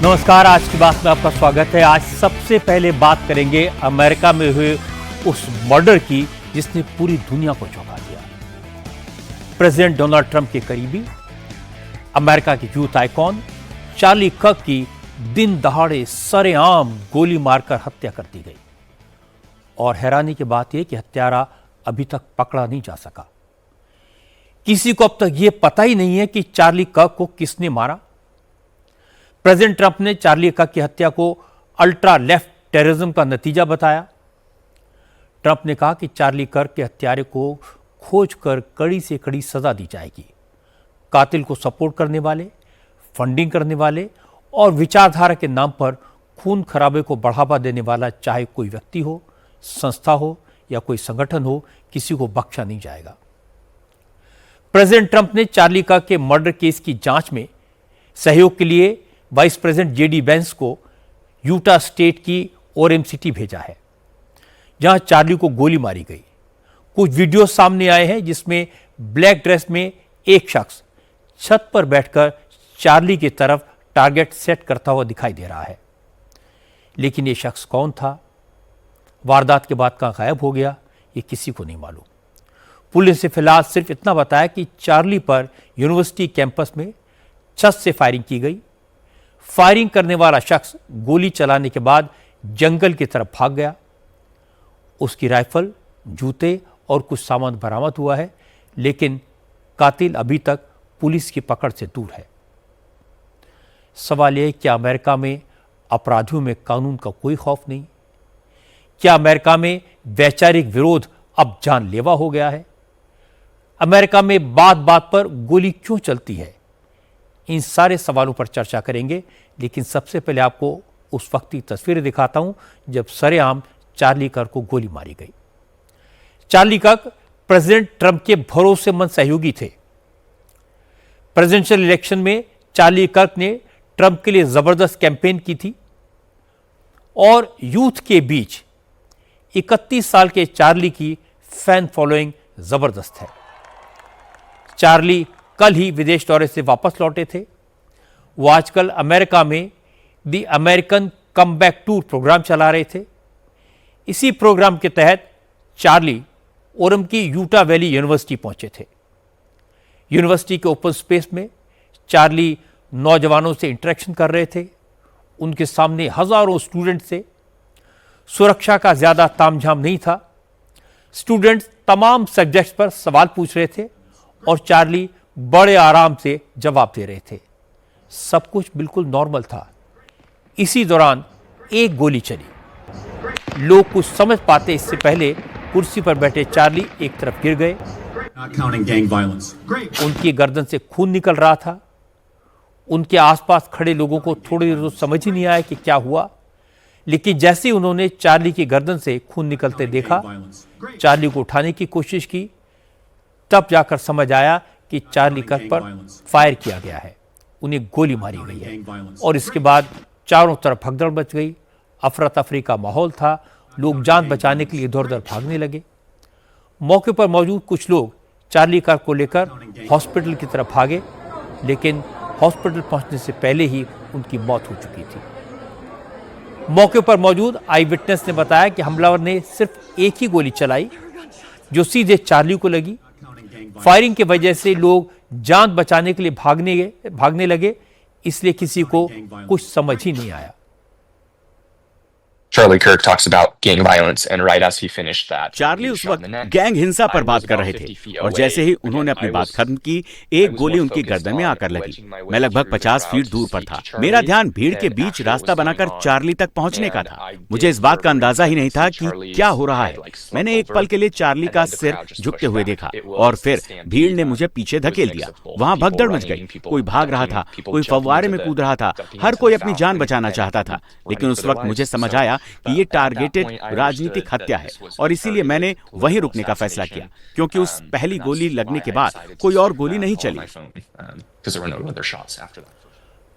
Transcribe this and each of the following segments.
नमस्कार, आज की बात में आपका स्वागत है। आज सबसे पहले बात करेंगे अमेरिका में हुए उस मर्डर की जिसने पूरी दुनिया को चौंका दिया। प्रेसिडेंट डोनाल्ड ट्रंप के करीबी, अमेरिका के यूथ आइकॉन चार्ली कर्क की दिन दहाड़े सरेआम गोली मारकर हत्या कर दी गई। और हैरानी की बात यह कि हत्यारा अभी तक पकड़ा नहीं जा सका। किसी को अब तक यह पता ही नहीं है कि चार्ली कर्क को किसने मारा। प्रेसिडेंट ट्रंप ने चार्ली कर्क की हत्या को अल्ट्रा लेफ्ट टेररिज्म का नतीजा बताया। ट्रंप ने कहा कि चार्ली कर्क के हत्यारे को खोजकर कड़ी से कड़ी सजा दी जाएगी। कातिल को सपोर्ट करने वाले, फंडिंग करने वाले और विचारधारा के नाम पर खून खराबे को बढ़ावा देने वाला, चाहे कोई व्यक्ति हो, संस्था हो या कोई संगठन हो, किसी को बख्शा नहीं जाएगा। प्रेसिडेंट ट्रंप ने चार्ली कर्क के मर्डर केस की जांच में सहयोग के लिए वाइस प्रेसिडेंट जेडी वेंस को यूटा स्टेट की ओरेम सिटी भेजा है, जहां चार्ली को गोली मारी गई। कुछ वीडियो सामने आए हैं जिसमें ब्लैक ड्रेस में एक शख्स छत पर बैठकर चार्ली की तरफ टारगेट सेट करता हुआ दिखाई दे रहा है। लेकिन यह शख्स कौन था, वारदात के बाद कहां गायब हो गया, यह किसी को नहीं मालूम। पुलिस ने फिलहाल सिर्फ इतना बताया कि चार्ली पर यूनिवर्सिटी कैंपस में छत से फायरिंग की गई। फायरिंग करने वाला शख्स गोली चलाने के बाद जंगल की तरफ भाग गया। उसकी राइफल, जूते और कुछ सामान बरामद हुआ है, लेकिन कातिल अभी तक पुलिस की पकड़ से दूर है। सवाल यह है, क्या अमेरिका में अपराधियों में कानून का कोई खौफ नहीं? क्या अमेरिका में वैचारिक विरोध अब जानलेवा हो गया है? अमेरिका में बात बात पर गोली क्यों चलती है? इन सारे सवालों पर चर्चा करेंगे, लेकिन सबसे पहले आपको उस वक्त की तस्वीरें दिखाता हूं जब सरेआम चार्ली कर्क को गोली मारी गई। चार्ली कर्क प्रेसिडेंट ट्रंप के भरोसेमंद सहयोगी थे। प्रेसिडेंशियल इलेक्शन में चार्ली कर्क ने ट्रंप के लिए जबरदस्त कैंपेन की थी और यूथ के बीच 31 साल के चार्ली की फैन फॉलोइंग जबरदस्त है। चार्ली कल ही विदेश दौरे से वापस लौटे थे। वो आजकल अमेरिका में the American comeback tour programme चला रहे थे। इसी प्रोग्राम के तहत चार्ली ओरम की यूटा वैली यूनिवर्सिटी पहुंचे थे। यूनिवर्सिटी के ओपन स्पेस में चार्ली नौजवानों से इंटरेक्शन कर रहे थे। उनके सामने हजारों स्टूडेंट थे। सुरक्षा का ज्यादा तामझाम नहीं था। स्टूडेंट्स तमाम सब्जेक्ट्स पर सवाल पूछ रहे थे और चार्ली बड़े आराम से जवाब दे रहे थे। सब कुछ बिल्कुल नॉर्मल था। इसी दौरान एक गोली चली। लोग कुछ समझ पाते इससे पहले कुर्सी पर बैठे चार्ली एक तरफ गिर गए। उनकी गर्दन से खून निकल रहा था। उनके आसपास खड़े लोगों को थोड़ी देर तो समझ ही नहीं आया कि क्या हुआ, लेकिन जैसे ही उन्होंने चार्ली की गर्दन से खून निकलते देखा, चार्ली को उठाने की कोशिश की, तब जाकर समझ आया कि चार्ली कर्क पर फायर किया गया है, उन्हें गोली मारी गई है। और इसके बाद चारों तरफ भगदड़ मच गई। अफरा तफरी का माहौल था। लोग जान बचाने के लिए इधर उधर भागने लगे। मौके पर मौजूद कुछ लोग चार्ली कर्क को लेकर हॉस्पिटल की तरफ भागे, लेकिन हॉस्पिटल पहुंचने से पहले ही उनकी मौत हो चुकी थी। मौके पर मौजूद आई विटनेस ने बताया कि हमलावर ने सिर्फ एक ही गोली चलाई, जो सीधे चार्ली को लगी। फायरिंग की वजह से लोग जान बचाने के लिए भागने लगे, इसलिए किसी को कुछ समझ ही नहीं आया। Charlie Kirk talks about gang violence, and right as he finished that, Charlie उस वक्त गैंग हिंसा पर बात कर रहे थे और जैसे ही उन्होंने अपनी बात खत्म की, एक गोली उनकी गर्दन में आकर लगी। मैं लगभग 50 फीट दूर पर था। मेरा ध्यान भीड़ के बीच रास्ता बनाकर चार्ली तक पहुंचने का था। मुझे इस बात का अंदाजा ही नहीं था कि क्या हो रहा है। मैंने एक पल के लिए चार्ली का सिर झुकते हुए देखा और फिर भीड़ ने मुझे पीछे धकेल दिया। वहां भगदड़ मच गई। कोई भाग रहा था, कोई फव्वारे में कूद रहा था। हर कोई अपनी जान बचाना चाहता था। लेकिन उस वक्त मुझे समझ आया कि ये टारगेटेड राजनीतिक हत्या है और इसीलिए मैंने वहीं रुकने का फैसला किया, क्योंकि उस पहली गोली लगने के बाद कोई और गोली नहीं चली।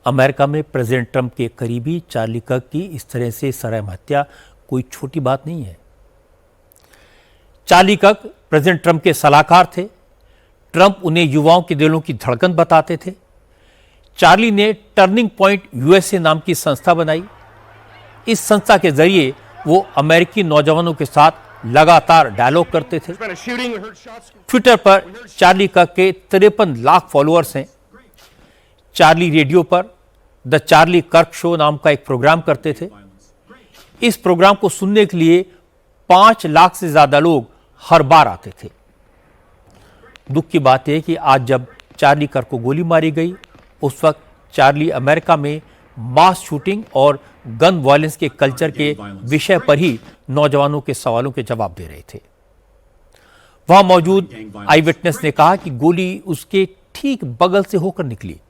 अमेरिका में प्रेसिडेंट ट्रंप के करीबी चार्ली कर्क की इस तरह से सरेआम हत्या कोई छोटी बात नहीं है। चार्ली कर्क प्रेसिडेंट ट्रंप के सलाहकार थे। ट्रंप उन्हें युवाओं के दिलों की धड़कन बताते थे। चार्ली ने टर्निंग पॉइंट यूएसए नाम की संस्था बनाई। इस संस्था के जरिए वो अमेरिकी नौजवानों के साथ लगातार डायलॉग करते थे। ट्विटर पर चार्ली कर्क के 53 लाख फॉलोअर्स हैं। चार्ली रेडियो पर द चार्ली कर्क शो नाम का एक प्रोग्राम करते थे। इस प्रोग्राम को सुनने के लिए 5 लाख से ज्यादा लोग हर बार आते थे। दुख की बात यह कि आज जब चार्ली कर्क को गोली मारी गई, उस वक्त चार्ली अमेरिका में मास शूटिंग और गन वायलेंस के कल्चर के विषय पर ही नौजवानों के सवालों के जवाब दे रहे थे। वहां मौजूद आई विटनेस ने कहा कि गोली उसके ठीक बगल से होकर निकली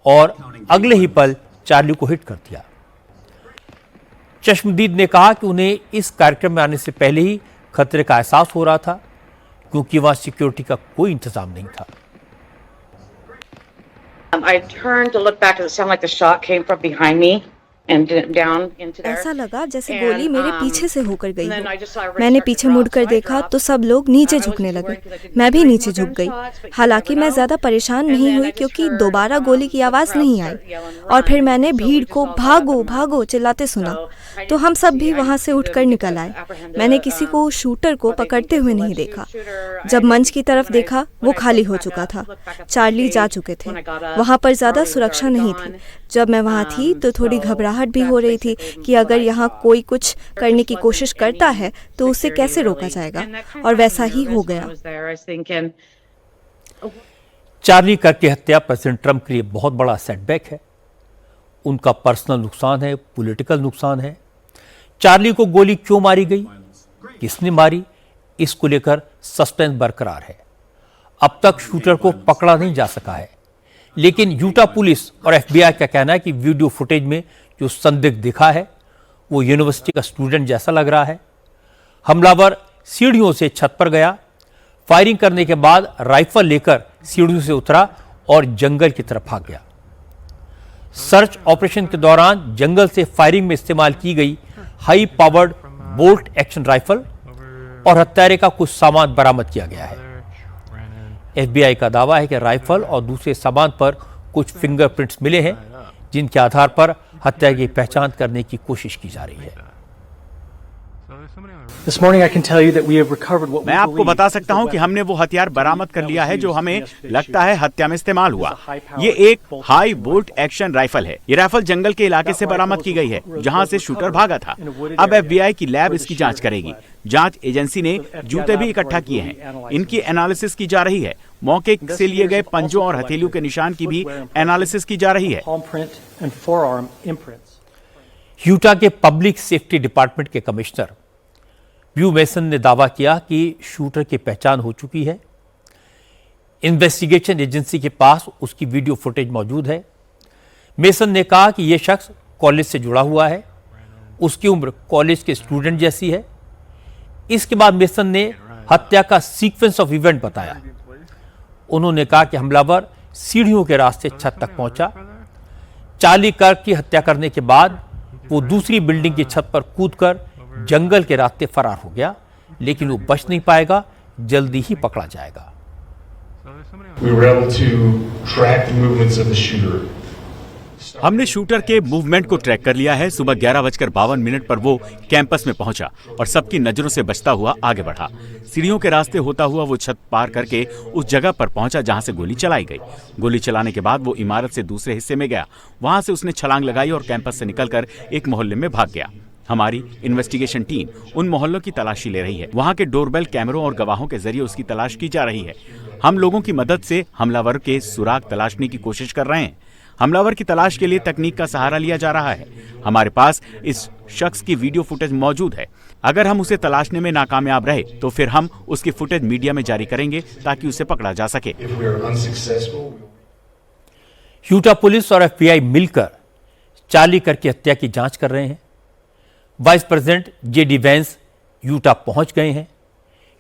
और अगले ही पल चार्ली को हिट कर दिया। चश्मदीद ने कहा कि उन्हें इस कार्यक्रम में आने से पहले ही खतरे का एहसास हो रहा था, क्योंकि वहां सिक्योरिटी का कोई इंतजाम नहीं था। I turned to look back, 'cause it sounded like the shot came from behind me and down into there. ऐसा लगा जैसे गोली मेरे पीछे से होकर गई then I हो। just saw a मैंने red पीछे circle मुड़कर drop, so I देखा dropped. तो सब लोग नीचे I wasn't झुकने too लगे। worried 'cause I couldn't मैं भी hear नीचे any झुक गई। gunshots, but you हालांकि never मैं know. ज्यादा परेशान And नहीं then I हुई just क्योंकि heard, दोबारा गोली की the आवाज crowd नहीं start आई yelling, और फिर "Run!" मैंने So we भीड़ just को all got up भागो and भागो चिल्लाते सुना। So I तो didn't हम सब see- भी I वहां didn't से see उठकर them निकल आए। apprehend मैंने the, किसी को शूटर को what they पकड़ते think हुए is नहीं a देखा। shooter. I जब didn't मंच see की them तरफ when I- देखा when वो I खाली looked हो back चुका up, था। looked back up the Charlie जा stage, चुके थे। when I got up, वहां पर ज्यादा Charlie was सुरक्षा already नहीं gone. थी। जब मैं वहां थी तो थोड़ी So घबराहट भी that's हो रही थी basically कि अगर what I यहाँ saw. कोई कुछ करने की There कोशिश wasn't करता any है तो उसे security कैसे रोका really. जाएगा, And that kind of और got me वैसा ही nervous हो when गया। I was there. I was thinking, Charlie कर्क की हत्या प्रेसिडेंट ट्रंप के लिए बहुत बड़ा सेटबैक है। उनका पर्सनल नुकसान है, पॉलिटिकल नुकसान है। चार्ली को गोली क्यों मारी गई, किसने मारी, इसको लेकर सस्पेंस बरकरार है। अब तक शूटर को पकड़ा नहीं जा सका है, लेकिन यूटा पुलिस और एफबीआई का कहना है कि वीडियो फुटेज में जो संदिग्ध दिखा है वो यूनिवर्सिटी का स्टूडेंट जैसा लग रहा है। हमलावर सीढ़ियों से छत पर गया, फायरिंग करने के बाद राइफल लेकर सीढ़ियों से उतरा और जंगल की तरफ भाग गया। सर्च ऑपरेशन के दौरान जंगल से फायरिंग में इस्तेमाल की गई high powered bolt action rifle और हत्यारे का कुछ सामान बरामद किया गया है। एफबीआई का दावा है कि राइफल और दूसरे सामान पर कुछ फिंगरप्रिंट्स मिले हैं, जिनके आधार पर हत्या की पहचान करने की कोशिश की जा रही है। This morning I can tell you that we have recovered what we मैं आपको believe बता is सकता the हूं कि weapon हमने वो हथियार बरामद कर लिया है जो हमें लगता है हत्या में इस्तेमाल हुआ। ये ये एक हाई बोल्ट एक्शन राइफल है। ये राइफल जंगल के इलाके से बरामद की गई है जहां से शूटर भागा था। अब एफबीआई की लैब इसकी जांच करेगी। जांच एजेंसी ने जूते भी इकट्ठा किए हैं, इनकी एनालिसिस की जा रही है। मौके से लिए गए पंजों और हथेलियों के निशान की भी एनालिसिस की जा रही है। palm print and forearm imprints. Utah के पब्लिक सेफ्टी डिपार्टमेंट के कमिश्नर ब्यू मेसन ने दावा किया कि शूटर की पहचान हो चुकी है। इन्वेस्टिगेशन एजेंसी के पास उसकी वीडियो फुटेज मौजूद है। मेसन ने कहा कि यह शख्स कॉलेज से जुड़ा हुआ है, उसकी उम्र कॉलेज के स्टूडेंट जैसी है। इसके बाद मेसन ने हत्या का सीक्वेंस ऑफ इवेंट बताया। उन्होंने कहा कि हमलावर सीढ़ियों के रास्ते छत तक पहुंचा। चार्ली कर्क की हत्या करने के बाद वो दूसरी बिल्डिंग की छत पर कूदकर जंगल के रास्ते फरार हो गया, लेकिन वो बच नहीं पाएगा, जल्दी ही पकड़ा जाएगा। We were able to track the movements of the shooter. हमने शूटर के मूवमेंट को ट्रैक कर लिया है। सुबह 11:52 पर वो कैंपस में पहुंचा और सबकी नजरों से बचता हुआ आगे बढ़ा। सीढ़ियों के रास्ते होता हुआ वो छत पार करके उस जगह पर पहुंचा जहां से गोली चलाई गई। गोली चलाने के बाद वो इमारत से दूसरे हिस्से में गया। वहां से उसने छलांग लगाई और कैंपस से निकलकर एक मोहल्ले में भाग गया। हमारी इन्वेस्टिगेशन टीम उन मोहल्लों की तलाशी ले रही है। वहां के डोरबेल कैमरों और गवाहों के जरिए उसकी तलाश की जा रही है। हम लोगों की मदद से हमलावर के सुराग तलाशने की कोशिश कर रहे हैं। हमलावर की तलाश के लिए तकनीक का सहारा लिया जा रहा है। हमारे पास इस शख्स की वीडियो फुटेज मौजूद है। अगर हम उसे तलाशने में नाकामयाब रहे तो फिर हम उसकी फुटेज मीडिया में जारी करेंगे ताकि उसे पकड़ा जा सके। If we are unsuccessful, Utah police और एफबीआई मिलकर चार्ली कर्क की हत्या की जांच कर रहे हैं। Vice president JD Vance Utah पहुंच गए हैं।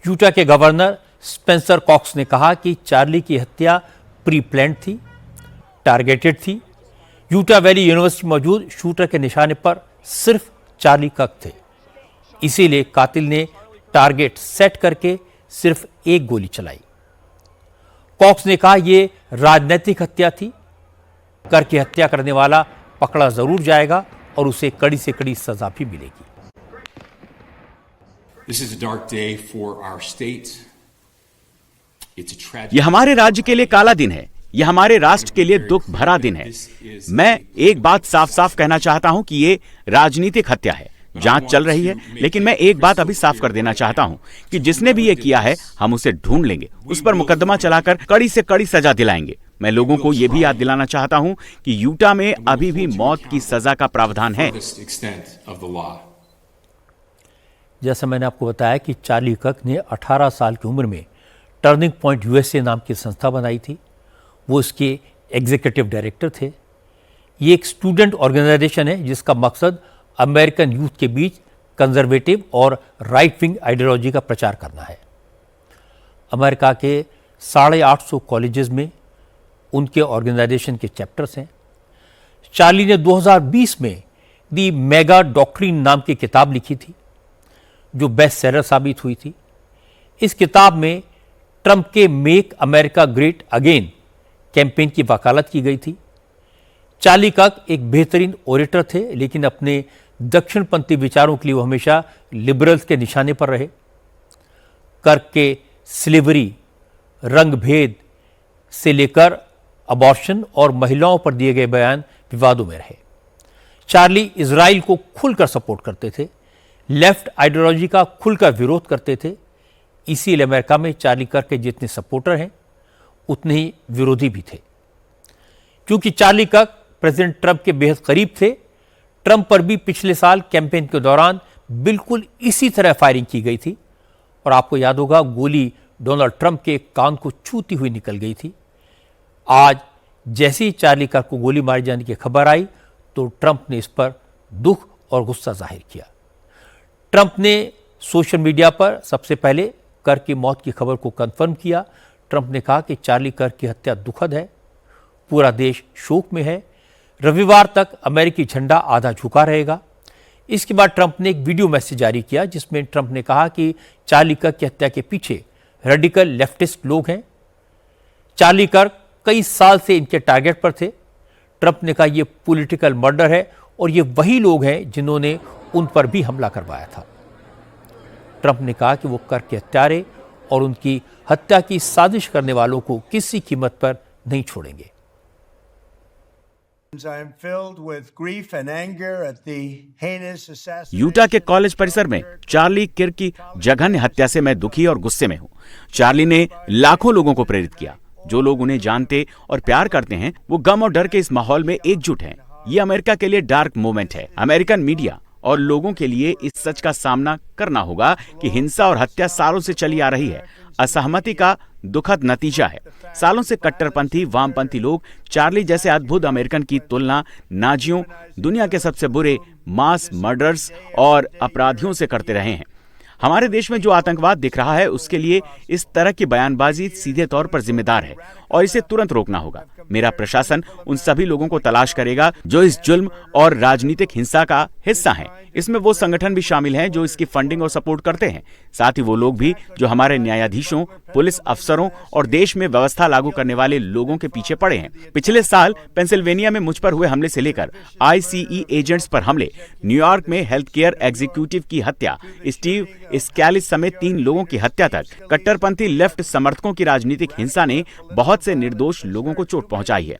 यूटा के गवर्नर स्पेंसर कॉक्स ने कहा कि चार्ली की हत्या प्री प्लान्ड थी, टारगेटेड थी। यूटा वैली यूनिवर्सिटी मौजूद शूटर के निशाने पर सिर्फ चार्ली कर्क थे, इसीलिए कातिल ने टारगेट सेट करके सिर्फ एक गोली चलाई। कॉक्स ने कहा यह राजनीतिक हत्या थी। कर की हत्या करने वाला पकड़ा जरूर जाएगा और उसे कड़ी से कड़ी सजा भी मिलेगी। This is a dark day for our state. It's a tragedy. यह हमारे राज्य के लिए काला दिन है, यह हमारे राष्ट्र के लिए दुख भरा दिन है। मैं एक बात साफ साफ कहना चाहता हूं कि ये राजनीतिक हत्या है। जांच चल रही है, लेकिन मैं एक बात अभी साफ कर देना चाहता हूं कि जिसने भी ये किया है हम उसे ढूंढ लेंगे, उस पर मुकदमा चलाकर कड़ी से कड़ी सजा दिलाएंगे। मैं लोगों को यह भी याद दिलाना चाहता हूं कि यूटा में अभी भी मौत की सजा का प्रावधान है। जैसा मैंने आपको बताया कि चार्ली कर्क ने 18 साल की उम्र में टर्निंग पॉइंट यूएसए नाम की संस्था बनाई थी। वो इसके एग्जीक्यूटिव डायरेक्टर थे। ये एक स्टूडेंट ऑर्गेनाइजेशन है जिसका मकसद अमेरिकन यूथ के बीच कंजर्वेटिव और राइट विंग आइडियोलॉजी का प्रचार करना है। अमेरिका के 850 कॉलेजेस में उनके ऑर्गेनाइजेशन के चैप्टर्स हैं। चार्ली ने 2020 में दी मेगा डॉक्ट्रिन नाम की किताब लिखी थी जो बेस्ट सेलर साबित हुई थी। इस किताब में ट्रंप के make America great again campaign की वकालत की गई थी। चार्ली कर्क एक बेहतरीन ओरेटर थे, लेकिन अपने दक्षिणपंथी विचारों के लिए वो हमेशा लिबरल्स के निशाने पर रहे। कर्क के स्लेवरी, रंग भेद से लेकर अबॉर्शन और महिलाओं पर दिए गए बयान विवादों में रहे। चार्ली इजराइल को खुलकर सपोर्ट करते थे, लेफ्ट आइडियोलॉजी का खुलकर विरोध करते थे। इसीलिए अमेरिका में चार्ली कर्क के जितने सपोर्टर हैं उतने ही विरोधी भी थे। क्योंकि चार्ली कर्क प्रेसिडेंट ट्रंप के बेहद करीब थे, ट्रंप पर भी पिछले साल कैंपेन के दौरान बिल्कुल इसी तरह फायरिंग की गई थी और आपको याद होगा गोली डोनाल्ड ट्रंप के कान को छूती हुई निकल गई थी। आज जैसे ही चार्ली कर्क को गोली मारे जाने की खबर आई तो ट्रंप ने इस पर दुख और गुस्सा जाहिर किया। ट्रंप ने सोशल मीडिया पर सबसे पहले कर्क की मौत की खबर को कंफर्म किया। ट्रंप ने कहा कि चार्ली कर्क की हत्या दुखद है, पूरा देश शोक में है, रविवार तक अमेरिकी झंडा आधा झुका रहेगा। इसके बाद ट्रंप ने एक वीडियो मैसेज जारी किया जिसमें ट्रंप ने कहा कि चार्ली कर्क की हत्या के पीछे रेडिकल लेफ्टिस्ट लोग हैं। चार्ली कर्क कई साल से इनके टारगेट पर थे। ट्रंप ने कहा यह पॉलिटिकल मर्डर है और ये वही लोग हैं जिन्होंने उन पर भी हमला करवाया था। ट्रंप ने कहा कि वो कर्क के हत्यारे और उनकी हत्या की साजिश करने वालों को किसी कीमत पर नहीं छोड़ेंगे। यूटा के कॉलेज परिसर में चार्ली किर्क की जघन्य हत्या से मैं दुखी और गुस्से में हूं। चार्ली ने लाखों लोगों को प्रेरित किया। जो लोग उन्हें जानते और प्यार करते हैं वो गम और डर के इस माहौल में एकजुट हैं। ये अमेरिका के लिए डार्क मोमेंट है। अमेरिकन मीडिया और लोगों के लिए इस सच का सामना करना होगा कि हिंसा और हत्या सालों से चली आ रही है, असहमति का दुखद नतीजा है। सालों से कट्टरपंथी वामपंथी लोग चार्ली जैसे अद्भुत अमेरिकन की तुलना नाजियों, दुनिया के सबसे बुरे मास मर्डर्स और अपराधियों से करते रहे हैं। हमारे देश में जो आतंकवाद दिख रहा है उसके लिए इस तरह की बयानबाजी सीधे तौर पर जिम्मेदार है और इसे तुरंत रोकना होगा। मेरा प्रशासन उन सभी लोगों को तलाश करेगा जो इस जुल्म और राजनीतिक हिंसा का हिस्सा हैं। इसमें वो संगठन भी शामिल हैं जो इसकी फंडिंग और सपोर्ट करते हैं, साथ ही वो लोग भी जो हमारे न्यायाधीशों, पुलिस अफसरों और देश में व्यवस्था लागू करने वाले लोगों के पीछे पड़े हैं। पिछले साल पेंसिल्वेनिया में मुझ पर हुए हमले से लेकर ICE एजेंट्स पर हमले, न्यूयॉर्क में हेल्थ केयर एग्जीक्यूटिव की हत्या, स्टीव स्कैलिस समेत 3 लोगों की हत्या तक कट्टरपंथी लेफ्ट समर्थकों की राजनीतिक हिंसा ने बहुत से निर्दोष लोगों को चोट पहुंचाई है,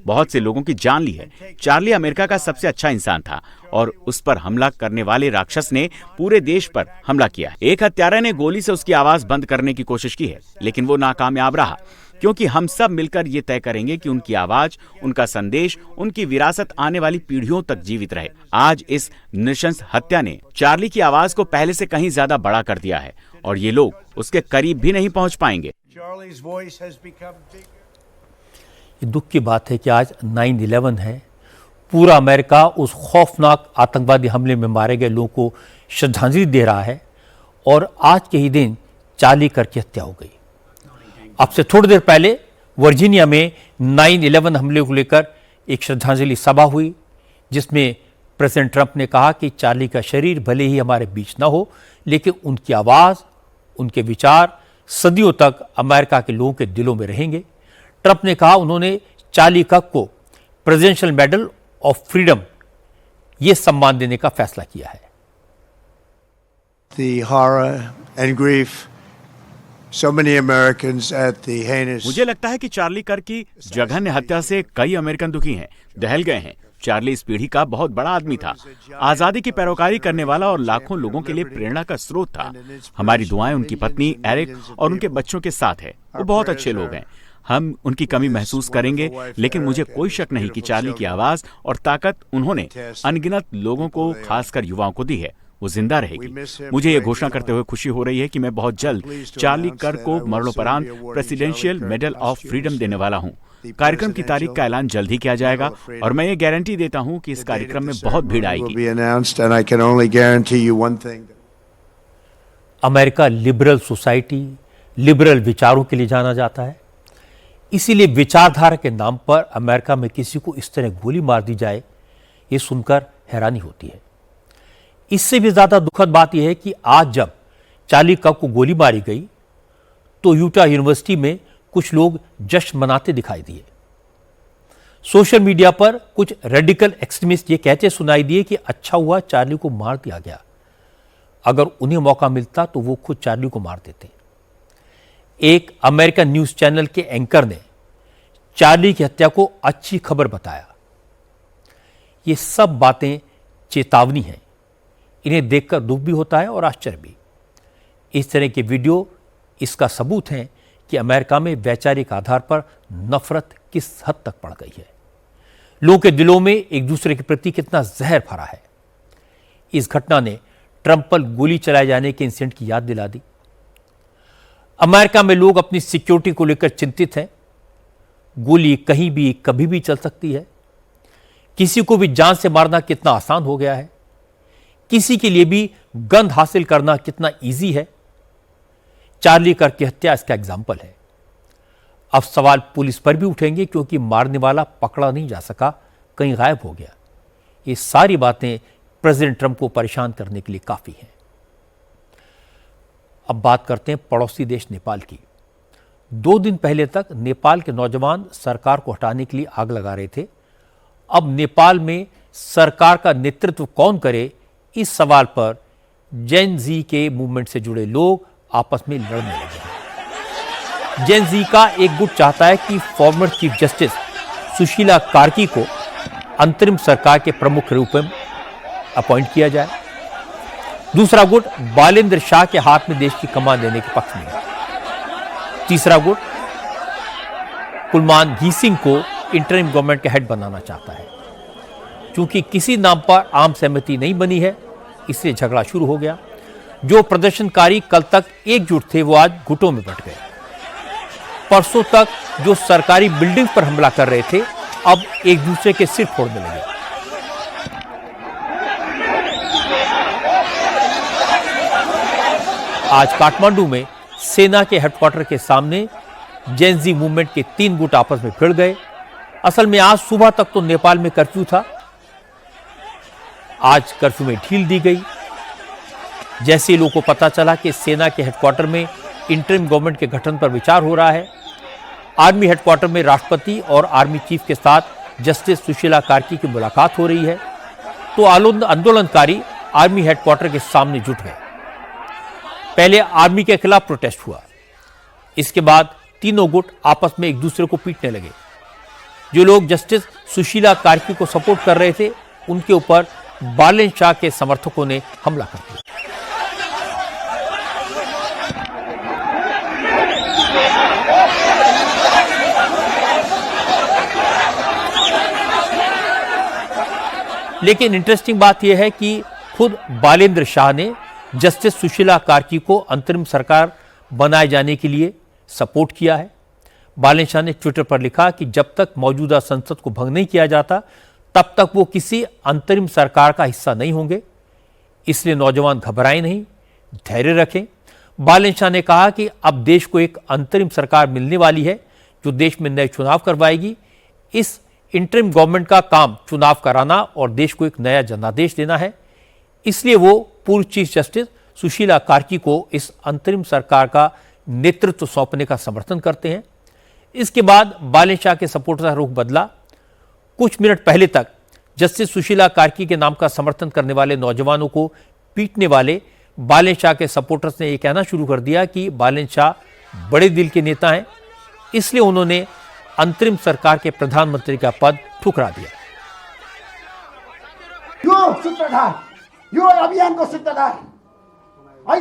बहुत से लोगों की जान ली है। चार्ली अमेरिका का सबसे अच्छा इंसान था और उस पर हमला करने वाले राक्षस ने पूरे देश पर हमला किया। एक हत्यारा ने गोली से उसकी आवाज बंद करने की कोशिश की है, लेकिन वो नाकामयाब रहा, क्योंकि हम सब मिलकर ये तय करेंगे कि उनकी आवाज, उनका संदेश, उनकी विरासत आने वाली पीढ़ियों तक जीवित रहे। आज इस नृशंस हत्या ने चार्ली की आवाज को पहले से कहीं ज्यादा बड़ा कर दिया है और ये लोग उसके करीब भी नहीं पहुंच पाएंगे। ये दुख की बात है कि आज 9/11 है। पूरा अमेरिका उस खौफनाक आतंकवादी हमले में मारे गए लोगों को श्रद्धांजलि दे रहा है और आज के ही दिन चार्ली कर्क की हत्या हो गई। अब से थोड़ी देर पहले वर्जीनिया में 9/11 हमले को लेकर एक श्रद्धांजलि सभा हुई जिसमें प्रेसिडेंट ट्रंप ने कहा कि चार्ली का शरीर भले ही हमारे बीच न हो, लेकिन उनकी आवाज़, उनके विचार सदियों तक अमेरिका के लोगों के दिलों में रहेंगे। ट्रंप ने कहा उन्होंने चार्ली कर्क को प्रेसिडेंशियल मेडल ऑफ फ्रीडम ये सम्मान देने का फैसला किया है। The horror and grief so many Americans at the heinous मुझे लगता है कि चार्ली कर्क की जघन्य हत्या से कई अमेरिकन दुखी हैं, दहल गए हैं। चार्ली इस पीढ़ी का बहुत बड़ा आदमी था, आजादी की पैरोकारी करने वाला और लाखों लोगों के लिए प्रेरणा का स्रोत था। हमारी दुआएं उनकी पत्नी एरिक और उनके बच्चों के साथ है। वो बहुत अच्छे लोग हैं। हम उनकी कमी महसूस करेंगे, लेकिन मुझे कोई शक नहीं कि चार्ली की आवाज और ताकत उन्होंने अनगिनत लोगों को, खासकर युवाओं को दी है। वो जिंदा रहेगी। मुझे ये घोषणा करते हुए खुशी हो रही है कि मैं बहुत जल्द चार्ली कर्क को मरणोपरांत प्रेसिडेंशियल मेडल ऑफ फ्रीडम देने वाला हूँ। कार्यक्रम की तारीख का ऐलान जल्द ही किया जाएगा और मैं ये गारंटी देता हूँ कि इस कार्यक्रम में बहुत भीड़ आएगी। अमेरिका लिबरल सोसाइटी, लिबरल विचारों के लिए जाना जाता है। इसीलिए विचारधारा के नाम पर अमेरिका में किसी को इस तरह गोली मार दी जाए, ये सुनकर हैरानी होती है। इससे भी ज्यादा दुखद बात यह है कि आज जब चार्ली कर्क को गोली मारी गई तो यूटा यूनिवर्सिटी में कुछ लोग जश्न मनाते दिखाई दिए। सोशल मीडिया पर कुछ रेडिकल एक्सट्रीमिस्ट ये कहते सुनाई दिए कि अच्छा हुआ चार्ली को मार दिया गया, अगर उन्हें मौका मिलता तो वो खुद चार्ली को मार देते। एक अमेरिकन न्यूज चैनल के एंकर ने चार्ली की हत्या को अच्छी खबर बताया। ये सब बातें चेतावनी हैं। इन्हें देखकर दुख भी होता है और आश्चर्य भी। इस तरह के वीडियो इसका सबूत हैं कि अमेरिका में वैचारिक आधार पर नफरत किस हद तक बढ़ गई है। लोगों के दिलों में एक दूसरे के प्रति कितना जहर भरा है। इस घटना ने ट्रंप पर गोली चलाए जाने के इंसिडेंट की याद दिला दी। अमेरिका में लोग अपनी सिक्योरिटी को लेकर चिंतित हैं। गोली कहीं भी कभी भी चल सकती है। किसी को भी जान से मारना कितना आसान हो गया है। किसी के लिए भी गन हासिल करना कितना इजी है। चार्ली कर्क की हत्या इसका एग्जाम्पल है। अब सवाल पुलिस पर भी उठेंगे क्योंकि मारने वाला पकड़ा नहीं जा सका, कहीं गायब हो गया। ये सारी बातें प्रेसिडेंट ट्रंप को परेशान करने के लिए काफी हैं। अब बात करते हैं पड़ोसी देश नेपाल की। 2 दिन पहले तक नेपाल के नौजवान सरकार को हटाने के लिए आग लगा रहे थे। अब नेपाल में सरकार का नेतृत्व कौन करे, इस सवाल पर जेन जी के मूवमेंट से जुड़े लोग आपस में लड़ने लगे हैं। जेन जी का एक गुट चाहता है कि former chief justice Sushila Karki को अंतरिम सरकार के प्रमुख रूप में अपॉइंट किया जाए। दूसरा गुट बालेंद्र शाह के हाथ में देश की कमान देने के पक्ष में है। तीसरा गुट कुलमान घीसिंग को इंटरिम गवर्नमेंट के हेड बनाना चाहता है। क्योंकि किसी नाम पर आम सहमति नहीं बनी है, इसलिए झगड़ा शुरू हो गया। जो प्रदर्शनकारी कल तक एकजुट थे वो आज गुटों में बंट गए। परसों तक जो सरकारी बिल्डिंग पर हमला कर रहे थे अब एक दूसरे के सिर फोड़ने लगे। आज काठमांडू में सेना के हेडक्वार्टर के सामने जेन जी मूवमेंट के 3 गुट आपस में भिड़ गए। असल में आज सुबह तक तो नेपाल में कर्फ्यू था। आज कर्फ्यू में ढील दी गई। जैसे लोगों को पता चला कि सेना के हेडक्वार्टर में इंटरिम गवर्नमेंट के गठन पर विचार हो रहा है, आर्मी हेडक्वार्टर में राष्ट्रपति और आर्मी चीफ के साथ जस्टिस सुशीला कार्की की मुलाकात हो रही है, तो आंदोलनकारी आर्मी हेडक्वार्टर के सामने जुट गए। पहले आर्मी के खिलाफ प्रोटेस्ट हुआ। इसके बाद तीनों गुट आपस में एक दूसरे को पीटने लगे। जो लोग जस्टिस सुशीला कार्की को सपोर्ट कर रहे थे उनके ऊपर बालेंद्र शाह के समर्थकों ने हमला कर दिया। लेकिन इंटरेस्टिंग बात यह है कि खुद बालेंद्र शाह ने जस्टिस सुशीला कार्की को अंतरिम सरकार बनाए जाने के लिए सपोर्ट किया है। बालेंद्र शाह ने ट्विटर पर लिखा कि जब तक मौजूदा संसद को भंग नहीं किया जाता तब तक वो किसी अंतरिम सरकार का हिस्सा नहीं होंगे। इसलिए नौजवान घबराएं नहीं, धैर्य रखें। बालेंद्र शाह ने कहा कि अब देश को एक अंतरिम सरकार मिलने वाली है जो देश में नए चुनाव करवाएगी। इस इंटरिम गवर्नमेंट का काम चुनाव कराना और देश को एक नया जनादेश देना है। इसलिए वो पूर्व चीफ जस्टिस सुशीला कार्की को इस अंतरिम सरकार का नेतृत्व सौंपने का समर्थन करते हैं। इसके बाद बालेंद्र शाह के सपोर्टर का रुख बदला। कुछ मिनट पहले तक जस्टिस सुशीला कार्की के नाम का समर्थन करने वाले नौजवानों को पीटने वाले बालेन शाह के सपोर्टर्स ने यह कहना शुरू कर दिया कि बालेन शाह बड़े दिल के नेता हैं, इसलिए उन्होंने अंतरिम सरकार के प्रधानमंत्री का पद ठुकरा दिया।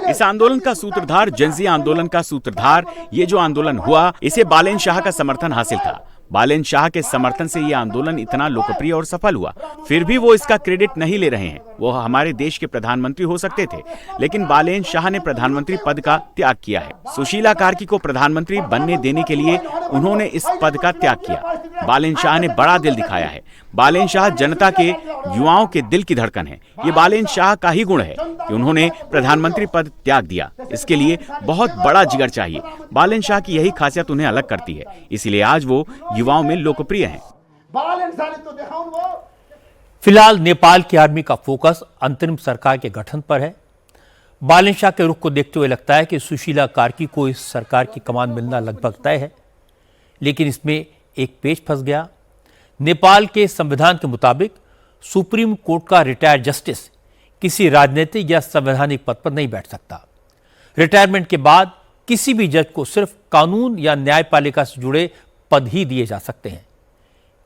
इस आंदोलन का सूत्रधार, जेंजी आंदोलन का सूत्रधार, ये जो आंदोलन हुआ, इसे बालेन शाह का समर्थन हासिल था। बालेन शाह के समर्थन से ये आंदोलन इतना लोकप्रिय और सफल हुआ। फिर भी वो इसका क्रेडिट नहीं ले रहे हैं। वो हमारे देश के प्रधानमंत्री हो सकते थे, लेकिन बालेन शाह ने प्रधानमंत्री पद का त्याग किया है। सुशीला कार्की को प्रधानमंत्री बनने देने के लिए उन्होंने इस पद का त्याग किया। बालेन शाह ने बड़ा दिल दिखाया है। बालेन शाह जनता के, युवाओं के दिल की धड़कन है। ये बालेन शाह का ही गुण है कि उन्होंने प्रधानमंत्री पद त्याग दिया। इसके लिए बहुत बड़ा जिगर चाहिए। बालेन शाह की यही खासियत उन्हें अलग करती है, इसलिए आज वो युवाओं में लोकप्रिय हैं। फिलहाल नेपाल की आर्मी का फोकस अंतरिम सरकार के गठन पर है। बालेन शाह के रुख को देखते हुए लगता है कि सुशीला कार्की को इस सरकार की कमान मिलना लगभग तय है, लेकिन इसमें एक पेच फंस गया। नेपाल के संविधान के मुताबिक सुप्रीम कोर्ट का रिटायर्ड जस्टिस किसी राजनीतिक या संवैधानिक पद पर नहीं बैठ सकता। रिटायरमेंट के बाद किसी भी जज को सिर्फ कानून या न्यायपालिका से जुड़े पद ही दिए जा सकते हैं।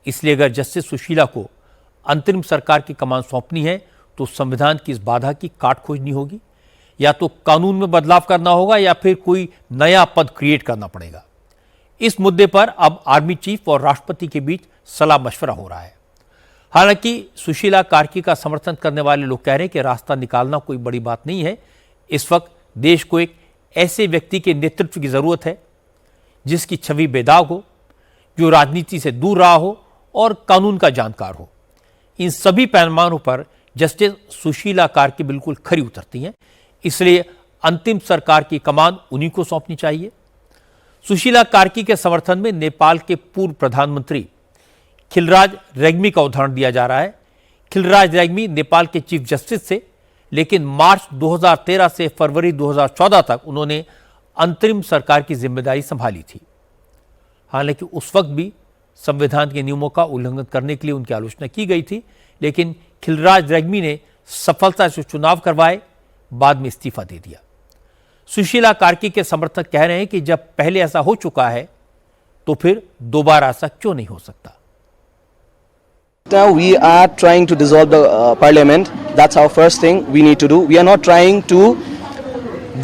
इसलिए अगर जस्टिस सुशीला को अंतरिम सरकार की कमान सौंपनी है तो संविधान की इस बाधा की काट खोजनी होगी, या तो कानून में बदलाव करना होगा या फिर कोई नया पद क्रिएट करना पड़ेगा। इस मुद्दे पर अब आर्मी चीफ और राष्ट्रपति के बीच सलाह मशवरा हो रहा है। हालांकि सुशीला कार्की का समर्थन करने वाले लोग कह रहे हैं कि रास्ता निकालना कोई बड़ी बात नहीं है। इस वक्त देश को एक ऐसे व्यक्ति के नेतृत्व की जरूरत है जिसकी छवि बेदाग हो, जो राजनीति से दूर रहा हो और कानून का जानकार हो। इन सभी पैमानों पर जस्टिस सुशीला कार्की बिल्कुल खरी उतरती हैं, इसलिए अंतिम सरकार की कमान उन्हीं को सौंपनी चाहिए। सुशीला कार्की के समर्थन में नेपाल के पूर्व प्रधानमंत्री खिलराज रेग्मी का उदाहरण दिया जा रहा है। खिलराज रेग्मी नेपाल के चीफ जस्टिस थे, लेकिन मार्च 2013 से फरवरी 2014 तक उन्होंने अंतरिम सरकार की जिम्मेदारी संभाली थी। हालांकि उस वक्त भी संविधान के नियमों का उल्लंघन करने के लिए उनकी आलोचना की गई थी, लेकिन खिलराज रेग्मी ने सफलता से चुनाव करवाए, बाद में इस्तीफा दे दिया। सुशीला कार्की के समर्थक कह रहे हैं कि जब पहले ऐसा हो चुका है तो फिर दोबारा ऐसा क्यों नहीं हो सकता। Now we are trying to dissolve the parliament. That's our first thing we need to do. We are not trying to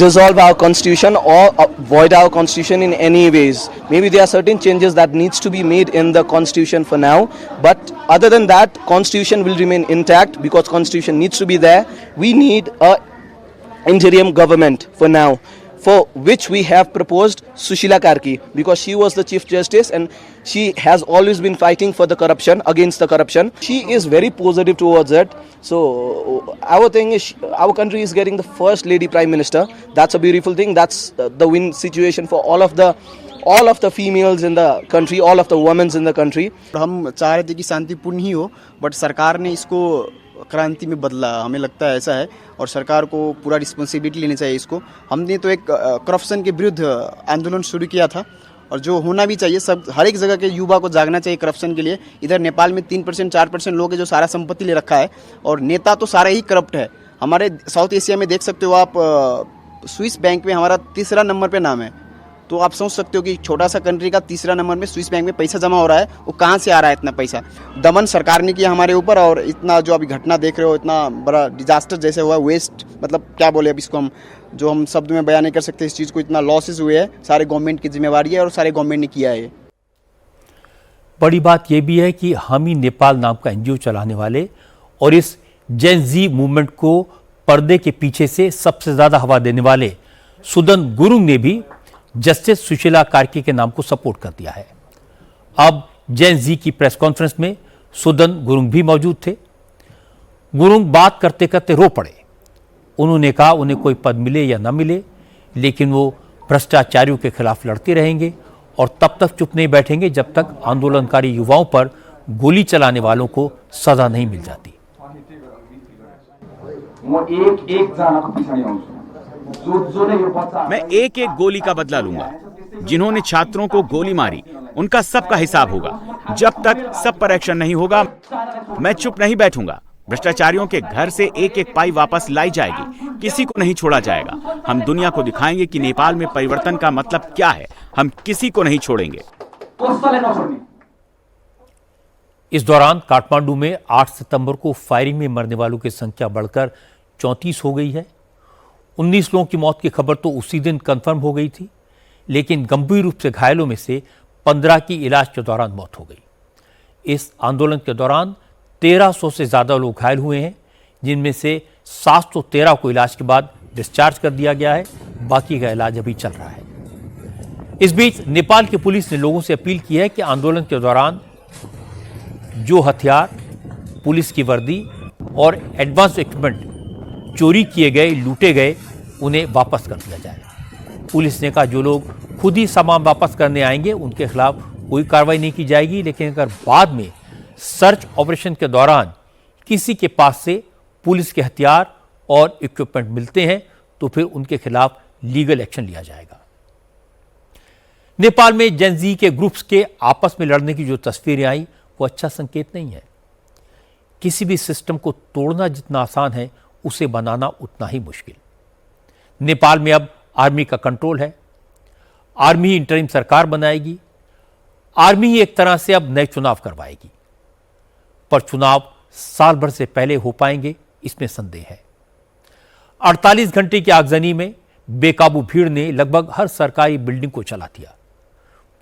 dissolve our constitution or void our constitution in any ways. Maybe there are certain changes that needs to be made in the constitution for now, but other than that, constitution will remain intact because constitution needs to be there. We need a interim government for now, for which we have proposed Sushila Karki, because she was the Chief Justice and she has always been fighting for the corruption, against the corruption. She is very positive towards it. So our thing is, our country is getting the first lady Prime Minister. That's a beautiful thing. That's the win situation for all of the females in the country, all of the women in the country. हम चाह रहे थे कि शांतिपूर्ण ही हो, but सरकार ने इसको क्रांति में बदला, हमें लगता है ऐसा है, और सरकार को पूरा रिस्पॉन्सिबिलिटी लेनी चाहिए इसको। हमने तो एक करप्शन के विरुद्ध आंदोलन शुरू किया था, और जो होना भी चाहिए, सब हर एक जगह के युवा को जागना चाहिए करप्शन के लिए। इधर नेपाल में 3% 4% लोग हैं जो सारा संपत्ति ले रखा है, और नेता तो सारे ही करप्ट है। हमारे साउथ एशिया में देख सकते हो आप, स्विस बैंक में हमारा 3रा नंबर पे नाम है, तो आप सोच सकते हो कि छोटा सा कंट्री का 3रा नंबर में स्विस बैंक में पैसा जमा हो रहा है, वो कहाँ से आ रहा है इतना पैसा। दमन सरकार ने किया हमारे ऊपर, और इतना जो अभी घटना देख रहे हो, इतना बड़ा डिजास्टर जैसे हुआ, वेस्ट, मतलब क्या बोले अब इसको, हम जो हम शब्द में बयान नहीं कर सकते इस चीज़ को। इतना लॉसेस हुए हैं, सारे गवर्नमेंट की जिम्मेवारी है और सारे गवर्नमेंट ने किया है। बड़ी बात यह भी है कि हम ही नेपाल नाम का एनजीओ चलाने वाले और इस जेन जी मूवमेंट को पर्दे के पीछे से सबसे ज्यादा हवा देने वाले सुदन गुरुंग ने भी जस्टिस सुशीला कार्की के नाम को सपोर्ट कर दिया है। अब जेन जी की प्रेस कॉन्फ्रेंस में सुदन गुरुंग भी मौजूद थे। गुरुंग बात करते करते रो पड़े। उन्होंने कहा उन्हें कोई पद मिले या न मिले, लेकिन वो भ्रष्टाचारियों के खिलाफ लड़ते रहेंगे और तब तक चुप नहीं बैठेंगे जब तक आंदोलनकारी युवाओं पर गोली चलाने वालों को सजा नहीं मिल जाती। मैं एक गोली का बदला लूंगा। जिन्होंने छात्रों को गोली मारी, उनका सबका हिसाब होगा। जब तक सब पर एक्शन नहीं होगा, मैं चुप नहीं बैठूंगा। भ्रष्टाचारियों के घर से एक एक पाई वापस लाई जाएगी, किसी को नहीं छोड़ा जाएगा। हम दुनिया को दिखाएंगे कि नेपाल में परिवर्तन का मतलब क्या है। हम किसी को नहीं छोड़ेंगे। इस दौरान काठमांडू में 8 सितंबर को फायरिंग में मरने वालों की संख्या बढ़कर 34 हो गई है। 19 लोगों की मौत की खबर तो उसी दिन कंफर्म हो गई थी, लेकिन गंभीर रूप से घायलों में से 15 की इलाज के दौरान मौत हो गई। इस आंदोलन के दौरान 1300 से ज्यादा लोग घायल हुए हैं, जिनमें से 713 को इलाज के बाद डिस्चार्ज कर दिया गया है। बाकी का इलाज अभी चल रहा है। इस बीच नेपाल की पुलिस ने लोगों से अपील की है कि आंदोलन के दौरान जो हथियार, पुलिस की वर्दी और एडवांस इक्विपमेंट चोरी किए गए, लूटे गए, उन्हें वापस कर दिया जाए। पुलिस ने कहा जो लोग खुद ही सामान वापस करने आएंगे उनके खिलाफ कोई कार्रवाई नहीं की जाएगी, लेकिन अगर बाद में सर्च ऑपरेशन के दौरान किसी के पास से पुलिस के हथियार और इक्विपमेंट मिलते हैं तो फिर उनके खिलाफ लीगल एक्शन लिया जाएगा। नेपाल में जेन जी के ग्रुप्स के आपस में लड़ने की जो तस्वीरें आई वो अच्छा संकेत नहीं है। किसी भी सिस्टम को तोड़ना जितना आसान है, उसे बनाना उतना ही मुश्किल। नेपाल में अब आर्मी का कंट्रोल है। आर्मी ही इंटरिम सरकार बनाएगी। आर्मी ही एक तरह से अब नए चुनाव करवाएगी, पर चुनाव साल भर से पहले हो पाएंगे इसमें संदेह है। 48 घंटे की आगजनी में बेकाबू भीड़ ने लगभग हर सरकारी बिल्डिंग को चला दिया।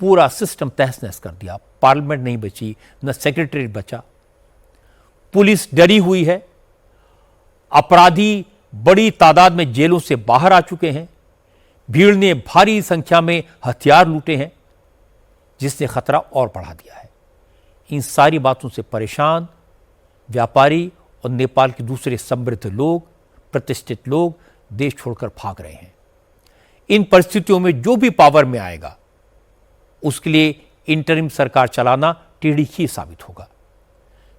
पूरा सिस्टम तहस नहस कर दिया। पार्लियामेंट नहीं बची, न सेक्रेटरीट बचा। पुलिस डरी हुई है। अपराधी बड़ी तादाद में जेलों से बाहर आ चुके हैं। भीड़ ने भारी संख्या में हथियार लूटे हैं, जिसने खतरा और बढ़ा दिया है। इन सारी बातों से परेशान व्यापारी और नेपाल के दूसरे समृद्ध लोग, प्रतिष्ठित लोग देश छोड़कर भाग रहे हैं। इन परिस्थितियों में जो भी पावर में आएगा उसके लिए इंटरिम सरकार चलाना टेढ़ी ही साबित होगा।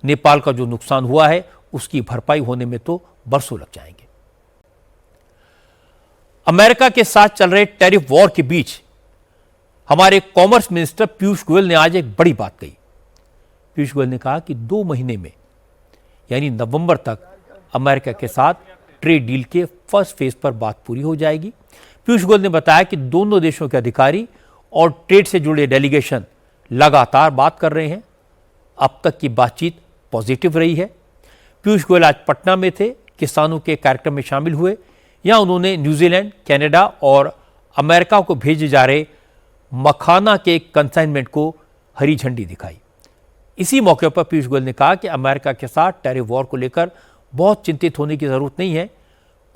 नेपाल का जो नुकसान हुआ है उसकी भरपाई होने में तो बरसों लग जाएंगे। अमेरिका के साथ चल रहे टैरिफ वॉर के बीच हमारे कॉमर्स मिनिस्टर पीयूष गोयल ने आज एक बड़ी बात कही। पीयूष गोयल ने कहा कि 2 महीने में यानी नवंबर तक अमेरिका के साथ ट्रेड डील के फर्स्ट फेज पर बात पूरी हो जाएगी। पीयूष गोयल ने बताया कि दोनों देशों के अधिकारी और ट्रेड से जुड़े डेलीगेशन लगातार बात कर रहे हैं। अब तक की बातचीत पॉजिटिव रही है। पीयूष गोयल आज पटना में थे, किसानों के कार्यक्रम में शामिल हुए। यहां उन्होंने न्यूजीलैंड, कनाडा और अमेरिका को भेजे जा रहे मखाना के कंसाइनमेंट को हरी झंडी दिखाई। इसी मौके पर पीयूष गोयल ने कहा कि अमेरिका के साथ टैरिफ वॉर को लेकर बहुत चिंतित होने की जरूरत नहीं है।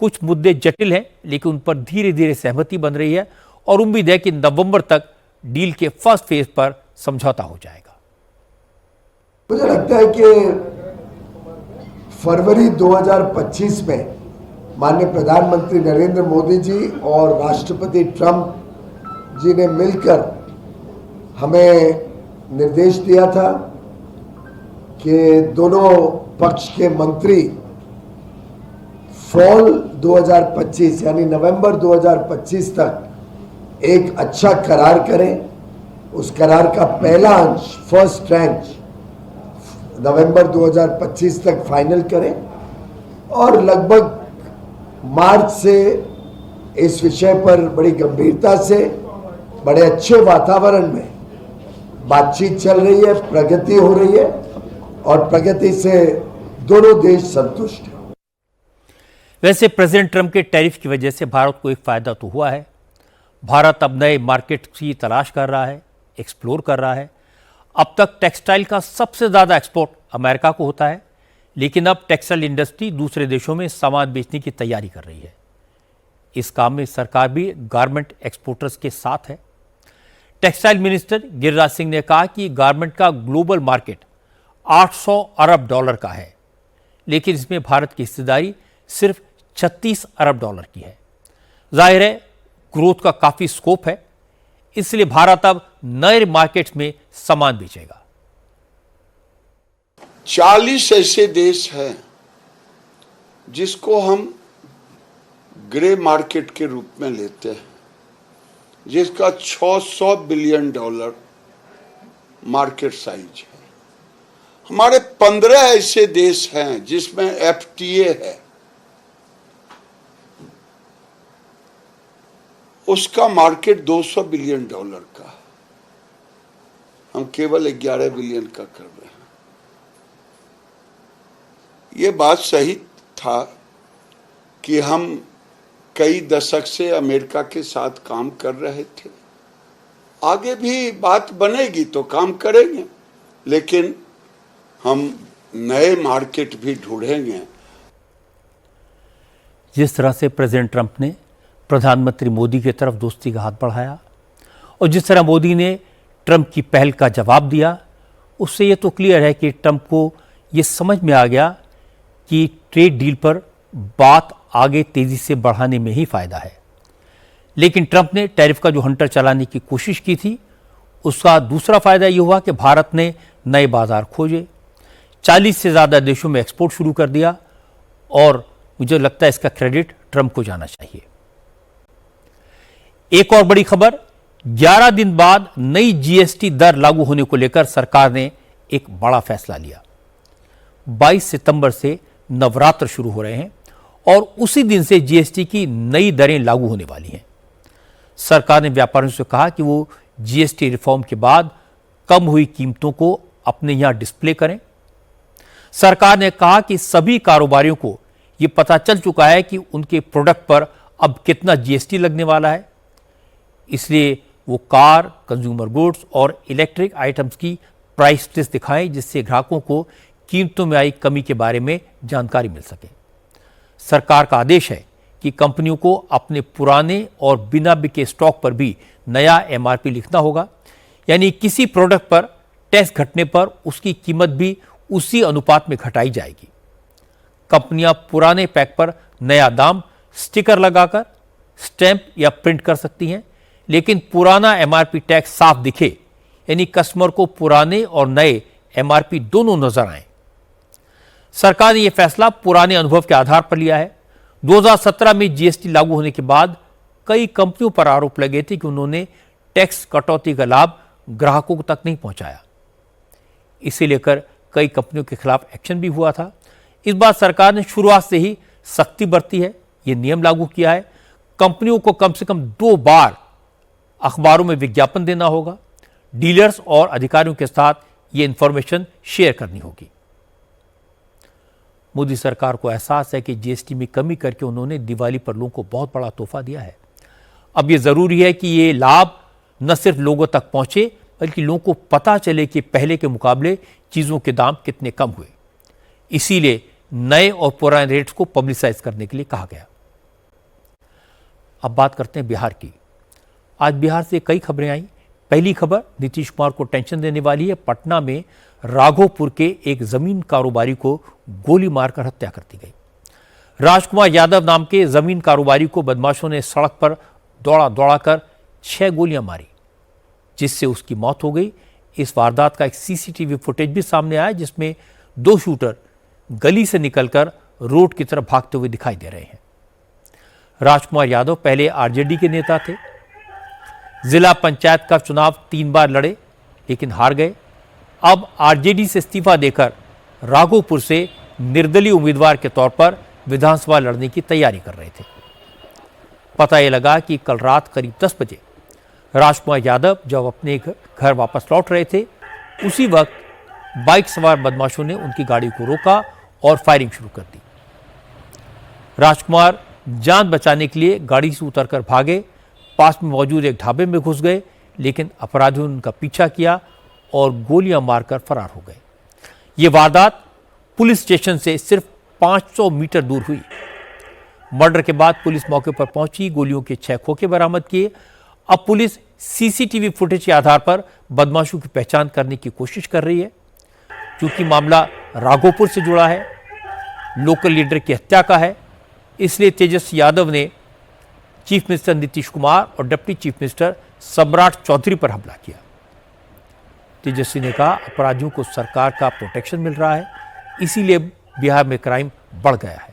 कुछ मुद्दे जटिल हैं, लेकिन उन पर धीरे धीरे सहमति बन रही है और उम्मीद है कि नवंबर तक डील के फर्स्ट फेज पर समझौता हो जाएगा। मुझे लगता है कि फरवरी 2025 में माननीय प्रधानमंत्री नरेंद्र मोदी जी और राष्ट्रपति ट्रंप जी ने मिलकर हमें निर्देश दिया था कि दोनों पक्ष के मंत्री फॉल 2025 यानी नवंबर 2025 तक एक अच्छा करार करें। उस करार का पहला अंश, फर्स्ट ट्रैंच, नवंबर 2025 तक फाइनल करें और लगभग मार्च से इस विषय पर बड़ी गंभीरता से, बड़े अच्छे वातावरण में बातचीत चल रही है, प्रगति हो रही है और प्रगति से दोनों देश संतुष्ट हैं। वैसे प्रेसिडेंट ट्रंप के टैरिफ की वजह से भारत को एक फायदा तो हुआ है। भारत अब नए मार्केट की तलाश कर रहा है, एक्सप्लोर कर रहा है। अब तक टेक्सटाइल का सबसे ज़्यादा एक्सपोर्ट अमेरिका को होता है, लेकिन अब टेक्सटाइल इंडस्ट्री दूसरे देशों में सामान बेचने की तैयारी कर रही है। इस काम में सरकार भी गारमेंट एक्सपोर्टर्स के साथ है। टेक्सटाइल मिनिस्टर गिरिराज सिंह ने कहा कि गारमेंट का ग्लोबल मार्केट $800 अरब का है, लेकिन इसमें भारत की हिस्सेदारी सिर्फ $36 अरब की है। जाहिर है ग्रोथ का काफ़ी स्कोप है, इसलिए भारत अब नए मार्केट्स में सामान बेचेगा। 40 ऐसे देश हैं जिसको हम ग्रे मार्केट के रूप में लेते हैं, जिसका $600 बिलियन मार्केट साइज है। हमारे 15 ऐसे देश हैं जिसमें एफटीए है, उसका मार्केट $200 बिलियन का, हम केवल 11 बिलियन का कर रहे हैं। ये बात सही था कि हम कई दशक से अमेरिका के साथ काम कर रहे थे, आगे भी बात बनेगी तो काम करेंगे, लेकिन हम नए मार्केट भी ढूंढेंगे। जिस तरह से प्रेसिडेंट ट्रंप ने प्रधानमंत्री मोदी की तरफ दोस्ती का हाथ बढ़ाया और जिस तरह मोदी ने ट्रंप की पहल का जवाब दिया, उससे ये तो क्लियर है कि ट्रंप को ये समझ में आ गया कि ट्रेड डील पर बात आगे तेजी से बढ़ाने में ही फायदा है। लेकिन ट्रंप ने टैरिफ का जो हंटर चलाने की कोशिश की थी, उसका दूसरा फायदा ये हुआ कि भारत ने नए बाजार खोजे, 40 से ज़्यादा देशों में एक्सपोर्ट शुरू कर दिया और मुझे लगता है इसका क्रेडिट ट्रंप को जाना चाहिए। एक और बड़ी खबर, 11 दिन बाद नई जीएसटी दर लागू होने को लेकर सरकार ने एक बड़ा फैसला लिया। 22 सितंबर से नवरात्र शुरू हो रहे हैं और उसी दिन से जीएसटी की नई दरें लागू होने वाली हैं। सरकार ने व्यापारियों से कहा कि वो जीएसटी रिफॉर्म के बाद कम हुई कीमतों को अपने यहां डिस्प्ले करें। सरकार ने कहा कि सभी कारोबारियों को यह पता चल चुका है कि उनके प्रोडक्ट पर अब कितना जीएसटी लगने वाला है, इसलिए वो कार, कंज्यूमर गुड्स और इलेक्ट्रिक आइटम्स की प्राइस लिस्ट दिखाएं, जिससे ग्राहकों को कीमतों में आई कमी के बारे में जानकारी मिल सके। सरकार का आदेश है कि कंपनियों को अपने पुराने और बिना बिके स्टॉक पर भी नया एमआरपी लिखना होगा, यानी किसी प्रोडक्ट पर टैक्स घटने पर उसकी कीमत भी उसी अनुपात में घटाई जाएगी। कंपनियां पुराने पैक पर नया दाम स्टिकर लगाकर स्टैंप या प्रिंट कर सकती हैं, लेकिन पुराना एमआरपी टैग साफ दिखे, यानी कस्टमर को पुराने और नए एमआरपी दोनों नजर आए। सरकार ने यह फैसला पुराने अनुभव के आधार पर लिया है। 2017 में जीएसटी लागू होने के बाद कई कंपनियों पर आरोप लगे थे कि उन्होंने टैक्स कटौती का लाभ ग्राहकों तक नहीं पहुंचाया। इसे लेकर कई कंपनियों के खिलाफ एक्शन भी हुआ था। इस बार सरकार ने शुरुआत से ही सख्ती बरती है, यह नियम लागू किया है। कंपनियों को कम से कम 2 बार अखबारों में विज्ञापन देना होगा। डीलर्स और अधिकारियों के साथ यह इंफॉर्मेशन शेयर करनी होगी। मोदी सरकार को एहसास है कि जीएसटी में कमी करके उन्होंने दिवाली पर लोगों को बहुत बड़ा तोहफा दिया है। अब यह जरूरी है कि ये लाभ न सिर्फ लोगों तक पहुंचे, बल्कि लोगों को पता चले कि पहले के मुकाबले चीजों के दाम कितने कम हुए। इसीलिए नए और पुराने रेट्स को पब्लिसाइज करने के लिए कहा गया। अब बात करते हैं बिहार की। आज बिहार से कई खबरें आई। पहली खबर नीतीश कुमार को टेंशन देने वाली है। पटना में राघोपुर के एक जमीन कारोबारी को गोली मारकर हत्या कर दी गई। राजकुमार यादव नाम के जमीन कारोबारी को बदमाशों ने सड़क पर दौड़ाकर 6 गोलियां मारी, जिससे उसकी मौत हो गई। इस वारदात का एक सीसीटीवी फुटेज भी सामने आया, जिसमें 2 शूटर गली से निकलकर रोड की तरफ भागते हुए दिखाई दे रहे हैं। राजकुमार यादव पहले आरजेडी के नेता थे। जिला पंचायत का चुनाव 3 बार लड़े, लेकिन हार गए। अब आरजेडी से इस्तीफा देकर राघोपुर से निर्दलीय उम्मीदवार के तौर पर विधानसभा लड़ने की तैयारी कर रहे थे। पता यह लगा कि कल रात करीब 10 बजे राजकुमार यादव जब अपने घर वापस लौट रहे थे, उसी वक्त बाइक सवार बदमाशों ने उनकी गाड़ी को रोका और फायरिंग शुरू कर दी। राजकुमार जान बचाने के लिए गाड़ी से उतरकर भागे, पास में मौजूद एक ढाबे में घुस गए, लेकिन अपराधियों ने उनका पीछा किया और गोलियां मारकर फरार हो गए। ये वारदात पुलिस स्टेशन से सिर्फ 500 मीटर दूर हुई। मर्डर के बाद पुलिस मौके पर पहुंची, गोलियों के 6 खोखे बरामद किए। अब पुलिस सीसीटीवी फुटेज के आधार पर बदमाशों की पहचान करने की कोशिश कर रही है। क्योंकि मामला राघोपुर से जुड़ा है, लोकल लीडर की हत्या का है, इसलिए तेजस्वी यादव ने चीफ मिनिस्टर नीतीश कुमार और डिप्टी चीफ मिनिस्टर सम्राट चौधरी पर हमला किया। तेजस्वी ने कहा अपराधियों को सरकार का प्रोटेक्शन मिल रहा है, इसीलिए बिहार में क्राइम बढ़ गया है।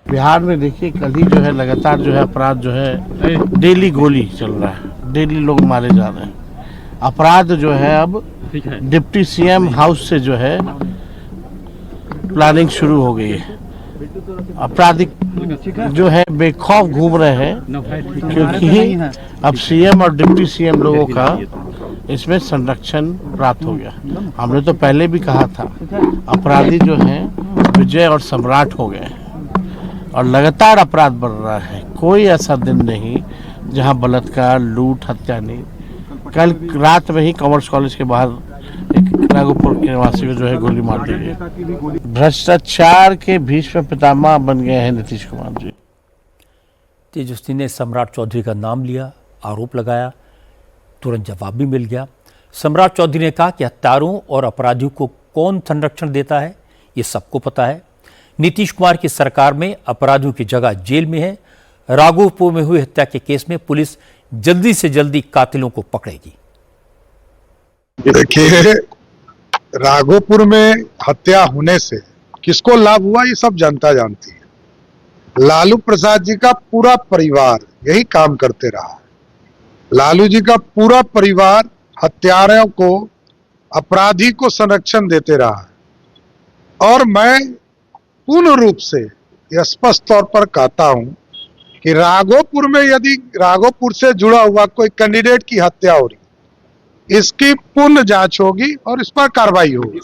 बिहार में देखिए कल ही जो है लगातार जो है अपराध जो है डेली गोली चल रहा है, डेली लोग मारे जा रहे हैं। अपराध जो है अब डिप्टी सीएम हाउस से जो है प्लानिंग शुरू हो गई है। आपराधिक जो है बेखौफ घूम रहे हैं क्योंकि अब सीएम और डिप्टी सीएम लोगों का इसमें संरक्षण प्राप्त हो गया। हमने तो पहले भी कहा था अपराधी जो हैं विजय और सम्राट हो गए और लगातार अपराध बढ़ रहा है। कोई ऐसा दिन नहीं जहां बलात्कार, लूट, हत्या नहीं। कल रात में ही कॉमर्स कॉलेज के बाहर एक राघोपुर के निवासी को जो है गोली मार दी गई। भ्रष्टाचार के भीष्म पितामह बन गए हैं नीतीश कुमार जी। तेजस्वी ने सम्राट चौधरी का नाम लिया, आरोप लगाया, तुरंत जवाब भी मिल गया। सम्राट चौधरी ने कहा कि हत्यारों और अपराधियों को कौन संरक्षण देता है ये सबको पता है। नीतीश कुमार की सरकार में अपराधियों की जगह जेल में है। राघोपुर में हुई हत्या के केस में पुलिस जल्दी से जल्दी कातिलों को पकड़ेगी। देखिए, राघोपुर में हत्या होने से किसको लाभ हुआ ये सब जनता जानती है। लालू प्रसाद जी का पूरा परिवार यही काम करते रहा। लालू जी का पूरा परिवार हत्यारों को, अपराधी को संरक्षण देते रहा और मैं पूर्ण रूप से स्पष्ट तौर पर कहता हूं कि राघोपुर में यदि राघोपुर से जुड़ा हुआ कोई कैंडिडेट की हत्या हो रही, इसकी पूर्ण जांच होगी और इस पर कार्रवाई होगी।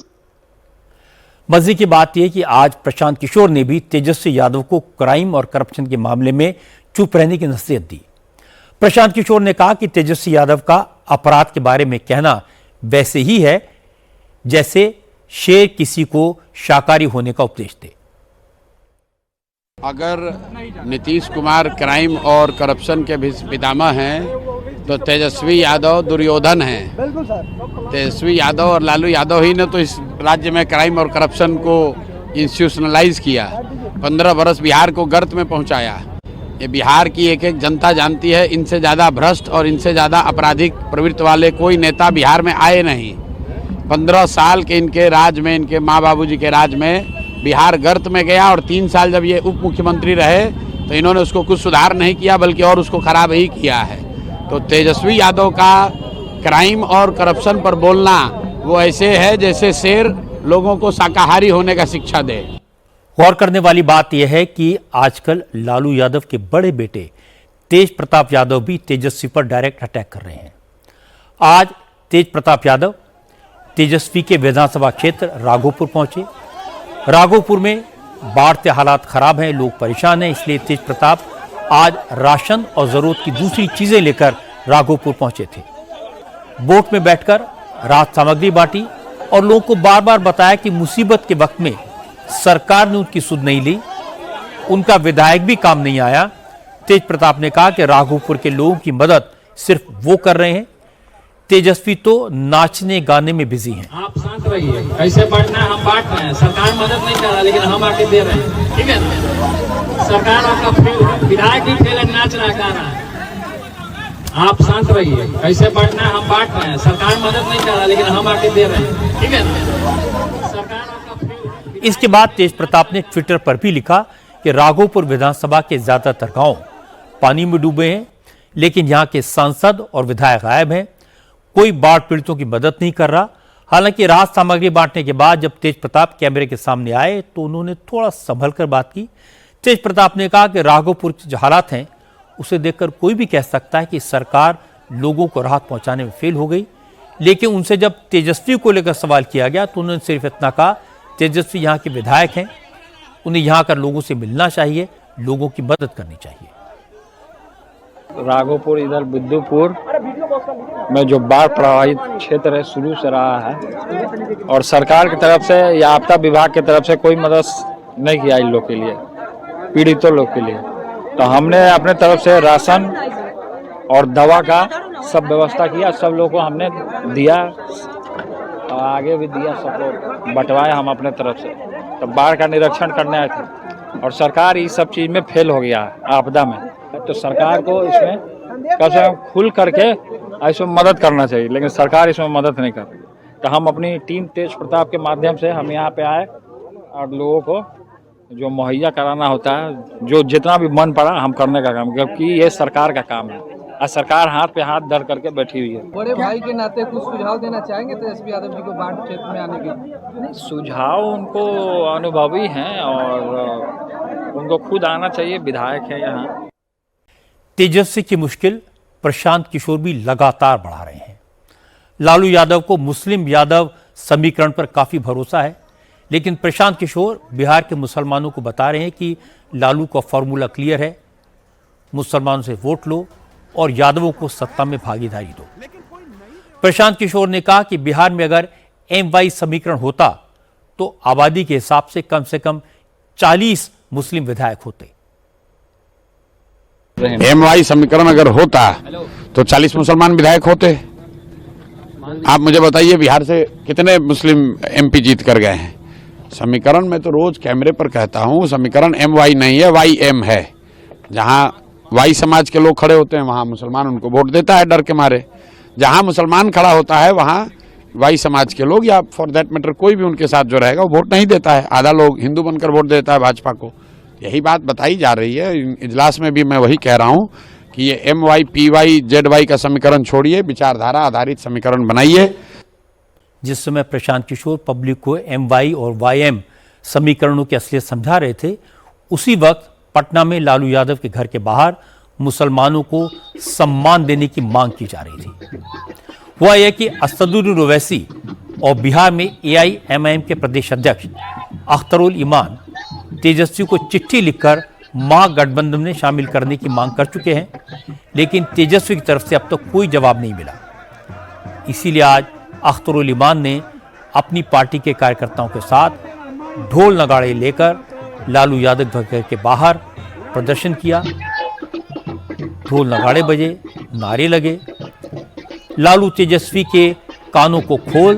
मजे की बात यह कि आज प्रशांत किशोर ने भी तेजस्वी यादव को क्राइम और करप्शन के मामले में चुप रहने की नसीहत दी। प्रशांत किशोर ने कहा कि तेजस्वी यादव का अपराध के बारे में कहना वैसे ही है जैसे शेर किसी को शाकाहारी होने का उपदेश दे। अगर नीतीश कुमार क्राइम और करप्शन के भी पितामह हैं तो तेजस्वी यादव दुर्योधन हैं। तेजस्वी यादव और लालू यादव ही ने तो इस राज्य में क्राइम और करप्शन को इंस्टीट्यूशनलाइज किया, 15 बरस बिहार को गर्त में पहुंचाया। ये बिहार की एक एक जनता जानती है, इनसे ज़्यादा भ्रष्ट और इनसे ज़्यादा आपराधिक प्रवृत्ति वाले कोई नेता बिहार में आए नहीं। 15 साल के इनके राज में, इनके माँ बाबूजी के राज में बिहार गर्त में गया और 3 साल जब ये उप मुख्यमंत्री रहे तो इन्होंने उसको कुछ सुधार नहीं किया बल्कि और उसको खराब ही किया है। तो तेजस्वी यादव का क्राइम और करप्शन पर बोलना वो ऐसे है जैसे शेर लोगों को शाकाहारी होने का शिक्षा दे। गौर करने वाली बात यह है कि आजकल लालू यादव के बड़े बेटे तेज प्रताप यादव भी तेजस्वी पर डायरेक्ट अटैक कर रहे हैं। आज तेज प्रताप यादव तेजस्वी के विधानसभा क्षेत्र राघोपुर पहुंचे। राघोपुर में बाढ़ से हालात खराब हैं, लोग परेशान हैं, इसलिए तेज प्रताप आज राशन और जरूरत की दूसरी चीजें लेकर राघोपुर पहुंचे थे। बोट में बैठकर राहत सामग्री बांटी और लोगों को बार बार बताया कि मुसीबत के वक्त में सरकार ने उनकी सुध नहीं ली, उनका विधायक भी काम नहीं आया। तेज प्रताप ने कहा कि राघोपुर के लोगों की मदद सिर्फ वो कर रहे हैं, तेजस्वी तो नाचने गाने में बिजी हैं। आप शांत रहिए, कैसे बांटना है हम बांट रहे हैं, सरकार मदद नहीं कर रहा लेकिन हम आके दे रहे हैं, ठीक है। सरकार आपका फेल, विधायक भी फेल, नाच रहा गा रहा है। आप शांत रहिए, कैसे बांटना है हम बांट रहे हैं, सरकार मदद नहीं कर रहा लेकिन हम आके दे रहे हैं, ठीक है। सरकार आपका फेल। इसके बाद तेज प्रताप ने ट्विटर पर भी लिखा कि राघोपुर विधानसभा के ज्यादातर गांव पानी में डूबे हैं, लेकिन यहां के सांसद और विधायक गायब हैं, कोई बाढ़ पीड़ितों की मदद नहीं कर रहा। हालांकि राहत सामग्री बांटने के बाद जब तेज प्रताप कैमरे के सामने आए तो उन्होंने थोड़ा संभल कर बात की। तेज प्रताप ने कहा कि राघोपुर के जो हालात हैं उसे देखकर कोई भी कह सकता है कि सरकार लोगों को राहत पहुंचाने में फेल हो गई, लेकिन उनसे जब तेजस्वी को लेकर सवाल किया गया तो उन्होंने सिर्फ इतना कहा, तेजस्वी यहाँ के विधायक हैं, उन्हें यहाँ कर लोगों से मिलना चाहिए, लोगों की मदद करनी चाहिए। राघोपुर इधर बुद्धपुर में जो बाढ़ प्रभावित क्षेत्र है शुरू से रहा है और सरकार की तरफ से या आपदा विभाग की तरफ से कोई मदद नहीं किया इन लोग के लिए, पीड़ितों लोग के लिए। तो हमने अपने तरफ से राशन और दवा का सब व्यवस्था किया, सब लोग को हमने दिया और आगे भी दिया, सब लोग बंटवाए हम अपने तरफ से। तो बाढ़ का निरीक्षण करने आए थे और सरकार इस सब चीज़ में फेल हो गया आपदा में। तो सरकार को इसमें कम से कम खुल करके इसमें मदद करना चाहिए, लेकिन सरकार इसमें मदद नहीं कर रही। तो हम अपनी टीम तेज प्रताप के माध्यम से हम यहाँ पे आए और लोगों को जो मुहैया कराना होता है, जो जितना भी मन पड़ा हम करने का काम, क्योंकि ये सरकार का काम है। और सरकार हाथ पे हाथ धर करके बैठी हुई है। बड़े भाई के नाते कुछ सुझाव देना चाहेंगे तेजस्वी यादव जी को बाढ़ क्षेत्र में आने के? नहीं, सुझाव उनको अनुभवी हैं और उनको खुद आना चाहिए, विधायक है यहाँ। तेजस्वी की मुश्किल प्रशांत किशोर भी लगातार बढ़ा रहे हैं। लालू यादव को मुस्लिम यादव समीकरण पर काफी भरोसा है, लेकिन प्रशांत किशोर बिहार के मुसलमानों को बता रहे हैं कि लालू का फॉर्मूला क्लियर है, मुसलमानों से वोट लो और यादवों को सत्ता में भागीदारी दो। प्रशांत किशोर ने कहा कि बिहार में अगर MY समीकरण होता तो आबादी के हिसाब से कम 40 मुस्लिम विधायक होते। MY समीकरण अगर होता तो 40 मुसलमान विधायक होते। आप मुझे बताइए बिहार से कितने मुस्लिम MP जीत कर गए हैं? समीकरण में तो रोज कैमरे पर कहता हूं, समीकरण MY नहीं है, YM है। जहां Y समाज के लोग खड़े होते हैं वहां मुसलमान उनको वोट देता है डर के मारे। जहां मुसलमान खड़ा होता है वहां Y समाज के लोग या फॉर दैट मैटर कोई भी उनके साथ जो रहेगा वो वोट नहीं देता है। आधा लोग हिंदू बनकर वोट देता है भाजपा को। यही बात बताई जा रही है इजलास में भी। मैं वही कह रहा हूं कि ये MY PY ZY का समीकरण छोड़िए, विचारधारा आधारित समीकरण बनाइए। जिस समय प्रशांत किशोर पब्लिक को MY और YM समीकरणों की असलियत समझा रहे थे, उसी वक्त पटना में लालू यादव के घर के बाहर मुसलमानों को सम्मान देने की मांग की जा रही थी। हुआ यह कि असदुद्दीन ओवैसी और बिहार में AIMIM के प्रदेश अध्यक्ष अख्तरुल ईमान तेजस्वी को चिट्ठी लिखकर महागठबंधन में शामिल करने की मांग कर चुके हैं, लेकिन तेजस्वी की तरफ से अब तक कोई जवाब नहीं मिला। इसीलिए आज अख्तरुल ईमान ने अपनी पार्टी के कार्यकर्ताओं के साथ ढोल नगाड़े लेकर लालू यादव घर के बाहर प्रदर्शन किया। ढोल नगाड़े बजे, नारे लगे, लालू तेजस्वी के कानों को खोल,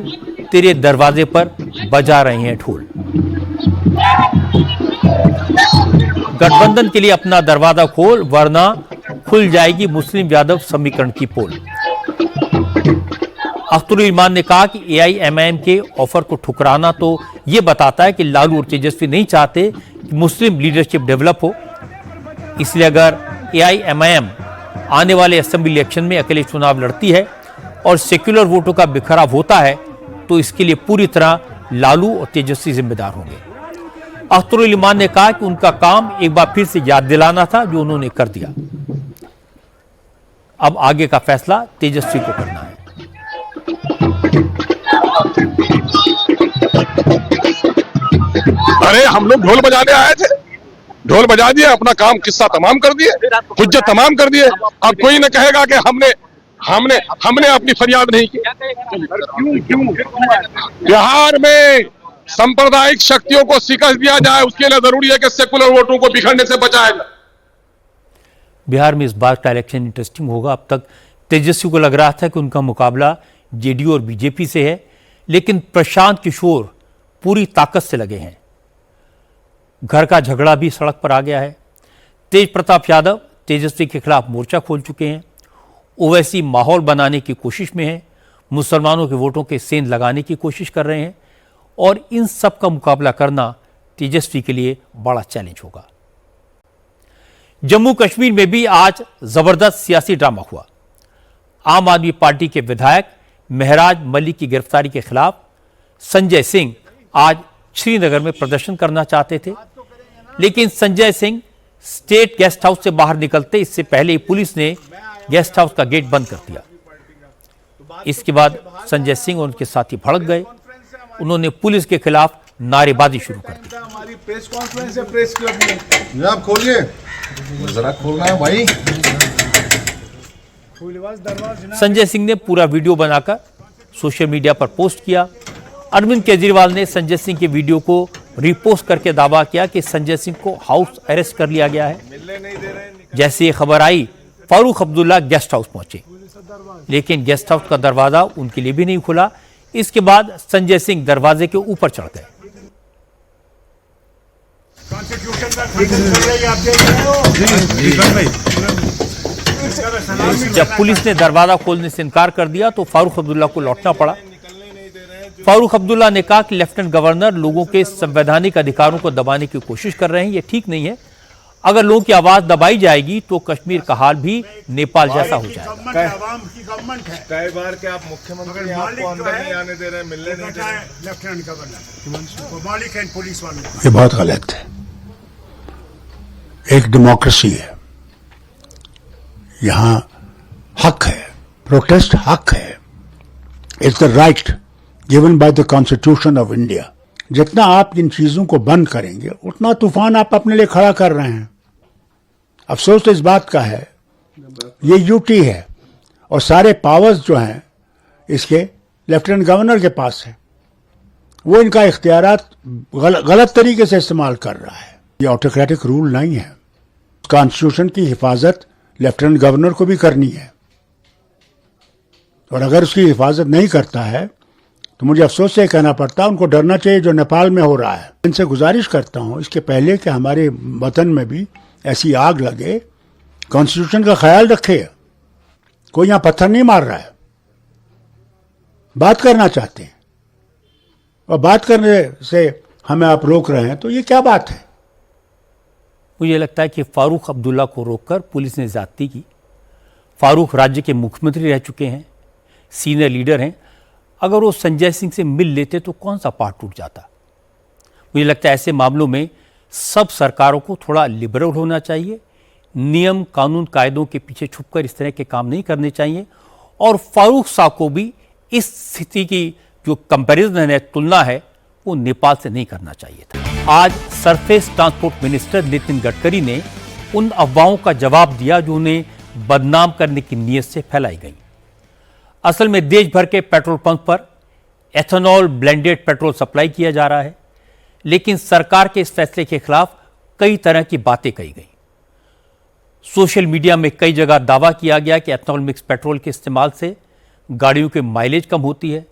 तेरे दरवाजे पर बजा रहे हैं ढोल। गठबंधन के लिए अपना दरवाजा खोल, वरना खुल जाएगी मुस्लिम यादव समीकरण की पोल। अख्तरुल ईमान ने कहा कि AIMIM के ऑफर को ठुकराना तो यह बताता है कि लालू और तेजस्वी नहीं चाहते कि मुस्लिम लीडरशिप डेवलप हो। इसलिए अगर AIMIM आने वाले असेंबली इलेक्शन में अकेले चुनाव लड़ती है और सेक्युलर वोटों का बिखराव होता है, तो इसके लिए पूरी तरह लालू और तेजस्वी जिम्मेदार होंगे। अख्तरुल ईमान ने कहा कि उनका काम एक बार फिर से याद दिलाना था, जो उन्होंने कर दिया। अब आगे का फैसला तेजस्वी को करना है। अरे हम लोग ढोल बजाने आए थे, ढोल बजा दिए, अपना काम किस्सा तमाम कर दिए, हुज्जत तमाम कर दिए। अब कोई न कहेगा कि हमने अपनी फरियाद नहीं की। क्यों बिहार में सांप्रदायिक शक्तियों को शिकस्त दिया जाए, उसके लिए जरूरी है कि सेकुलर वोटों को बिखरने से बचाया जाए। बिहार में इस बार का इलेक्शन इंटरेस्टिंग होगा। अब तक तेजस्वी को लग रहा था कि उनका मुकाबला JDU और BJP से है, लेकिन प्रशांत किशोर पूरी ताकत से लगे हैं। घर का झगड़ा भी सड़क पर आ गया है। तेज प्रताप यादव तेजस्वी के खिलाफ मोर्चा खोल चुके हैं। ओवैसी माहौल बनाने की कोशिश में है, मुसलमानों के वोटों के सेंध लगाने की कोशिश कर रहे हैं, और इन सब का मुकाबला करना तेजस्वी के लिए बड़ा चैलेंज होगा। जम्मू कश्मीर में भी आज जबरदस्त सियासी ड्रामा हुआ। आम आदमी पार्टी के विधायक महराज मलिक की गिरफ्तारी के खिलाफ संजय सिंह आज श्रीनगर में प्रदर्शन करना चाहते थे, लेकिन Sanjay Singh state guest house से बाहर निकलते इससे पहले ही पुलिस ने गेस्ट हाउस का गेट बंद कर दिया। इसके बाद संजय सिंह और उनके साथी भड़क गए। उन्होंने पुलिस के खिलाफ नारेबाजी शुरू कर दी। हमारी प्रेस कॉन्फ्रेंस है प्रेस क्लब में, आप खोलिए, जरा खोलना है भाई। संजय सिंह ने पूरा वीडियो बनाकर सोशल मीडिया पर पोस्ट किया। अरविंद केजरीवाल ने संजय सिंह के वीडियो को रीपोस्ट करके दावा किया कि संजय सिंह को हाउस अरेस्ट कर लिया गया है। जैसे ये खबर आई, फारूक अब्दुल्ला गेस्ट हाउस पहुंचे, लेकिन गेस्ट हाउस का दरवाजा उनके लिए भी नहीं खुला। इसके बाद संजय सिंह दरवाजे के ऊपर चढ़ गए। जब पुलिस ने दरवाजा खोलने से इनकार कर दिया तो फारूक अब्दुल्ला को लौटना पड़ा। फारूक अब्दुल्ला ने कहा कि लेफ्टिनेंट गवर्नर लोगों के संवैधानिक अधिकारों को दबाने की कोशिश कर रहे हैं, ये ठीक नहीं है। अगर लोगों की आवाज दबाई जाएगी तो कश्मीर का हाल भी नेपाल जैसा हो जाएगा। कई बार के आप मुख्यमंत्री आपको अंदर नहीं आने दे रहे, मिलने नहीं दे रहे। लेफ्टिनेंट गवर्नर मालिक एंड पुलिस वालों, ये बहुत गलत है। एक डेमोक्रेसी है, यहां हक है, प्रोटेस्ट हक है। It's the right given by the constitution of India. जितना आप इन चीजों को बंद करेंगे उतना तूफान आप अपने लिए खड़ा कर रहे हैं। अफसोस इस बात का है, ये यूटी है और सारे पावर्स जो हैं इसके लेफ्टिनेंट गवर्नर के पास है। वो इनका इख्तियारात गलत तरीके से इस्तेमाल कर रहा है। ये ऑटोक्रेटिक रूल नहीं है। कॉन्स्टिट्यूशन की हिफाजत लेफ्टिनेंट गवर्नर को भी करनी है, और अगर उसकी हिफाजत नहीं करता है तो मुझे अफसोस से कहना पड़ता है उनको डरना चाहिए जो नेपाल में हो रहा है। इनसे गुजारिश करता हूं इसके पहले कि हमारे वतन में भी ऐसी आग लगे, कॉन्स्टिट्यूशन का ख्याल रखे। कोई यहां पत्थर नहीं मार रहा है, बात करना चाहते हैं और बात करने से हमें आप रोक रहे हैं, तो ये क्या बात है? मुझे लगता है कि फारूक अब्दुल्ला को रोककर पुलिस ने ज्यादती की। फारूक राज्य के मुख्यमंत्री रह चुके हैं, सीनियर लीडर हैं। अगर वो संजय सिंह से मिल लेते तो कौन सा पहाड़ टूट जाता। मुझे लगता है ऐसे मामलों में सब सरकारों को थोड़ा लिबरल होना चाहिए, नियम कानून कायदों के पीछे छुपकर इस तरह के काम नहीं करने चाहिए। और फारूक साहब को भी इस स्थिति की जो कंपैरिजन है, तुलना है, वो नेपाल से नहीं करना चाहिए था। आज surface transport minister Nitin Gadkari ने उन अफवाहों का जवाब दिया जो उन्हें बदनाम करने की नीयत से फैलाई गई। असल में देश भर के पेट्रोल पंप पर एथेनॉल ब्लेंडेड पेट्रोल सप्लाई किया जा रहा है, लेकिन सरकार के इस फैसले के खिलाफ कई तरह की बातें कही गई। सोशल मीडिया में कई जगह दावा किया गया कि एथेनॉल मिक्स पेट्रोल के इस्तेमाल से गाड़ियों की माइलेज कम होती है,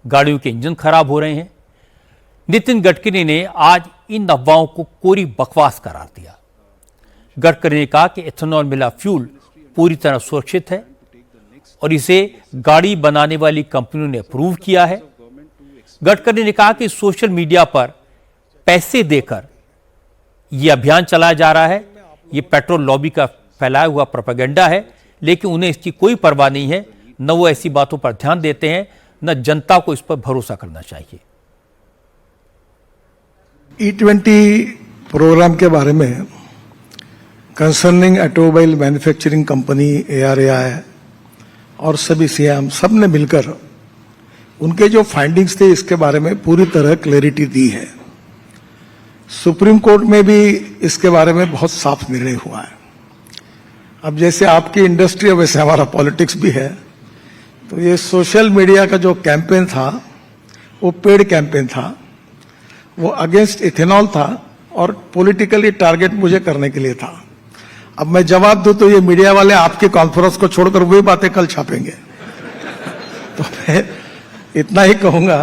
गाड़ियों के इंजन खराब हो रहे हैं। नितिन गडकरी ने आज इन अफवाहों को कोरी बकवास करार दिया। गडकरी ने कहा कि एथेनॉल मिला फ्यूल पूरी तरह सुरक्षित है और इसे गाड़ी बनाने वाली कंपनियों ने अप्रूव किया है। गडकरी ने कहा कि सोशल मीडिया पर पैसे देकर यह अभियान चलाया जा रहा है, ये पेट्रोल लॉबी का फैलाया हुआ प्रोपेगेंडा है, लेकिन उन्हें इसकी कोई परवाह नहीं है। न वो ऐसी बातों पर ध्यान देते हैं, न जनता को इस पर भरोसा करना चाहिए। E20 प्रोग्राम के बारे में concerning automobile manufacturing company ARAI और सभी सीएम सब ने मिलकर उनके जो फाइंडिंग्स थे इसके बारे में पूरी तरह क्लैरिटी दी है। सुप्रीम कोर्ट में भी इसके बारे में बहुत साफ निर्णय हुआ है। अब जैसे आपकी इंडस्ट्री है वैसे हमारा पॉलिटिक्स भी है, तो ये सोशल मीडिया का जो कैंपेन था वो पेड कैंपेन था, वो अगेंस्ट इथेनॉल था और पॉलिटिकली टारगेट मुझे करने के लिए था। अब मैं जवाब दूं तो ये मीडिया वाले आपकी कॉन्फ्रेंस को छोड़कर वही बातें कल छापेंगे। तो मैं इतना ही कहूंगा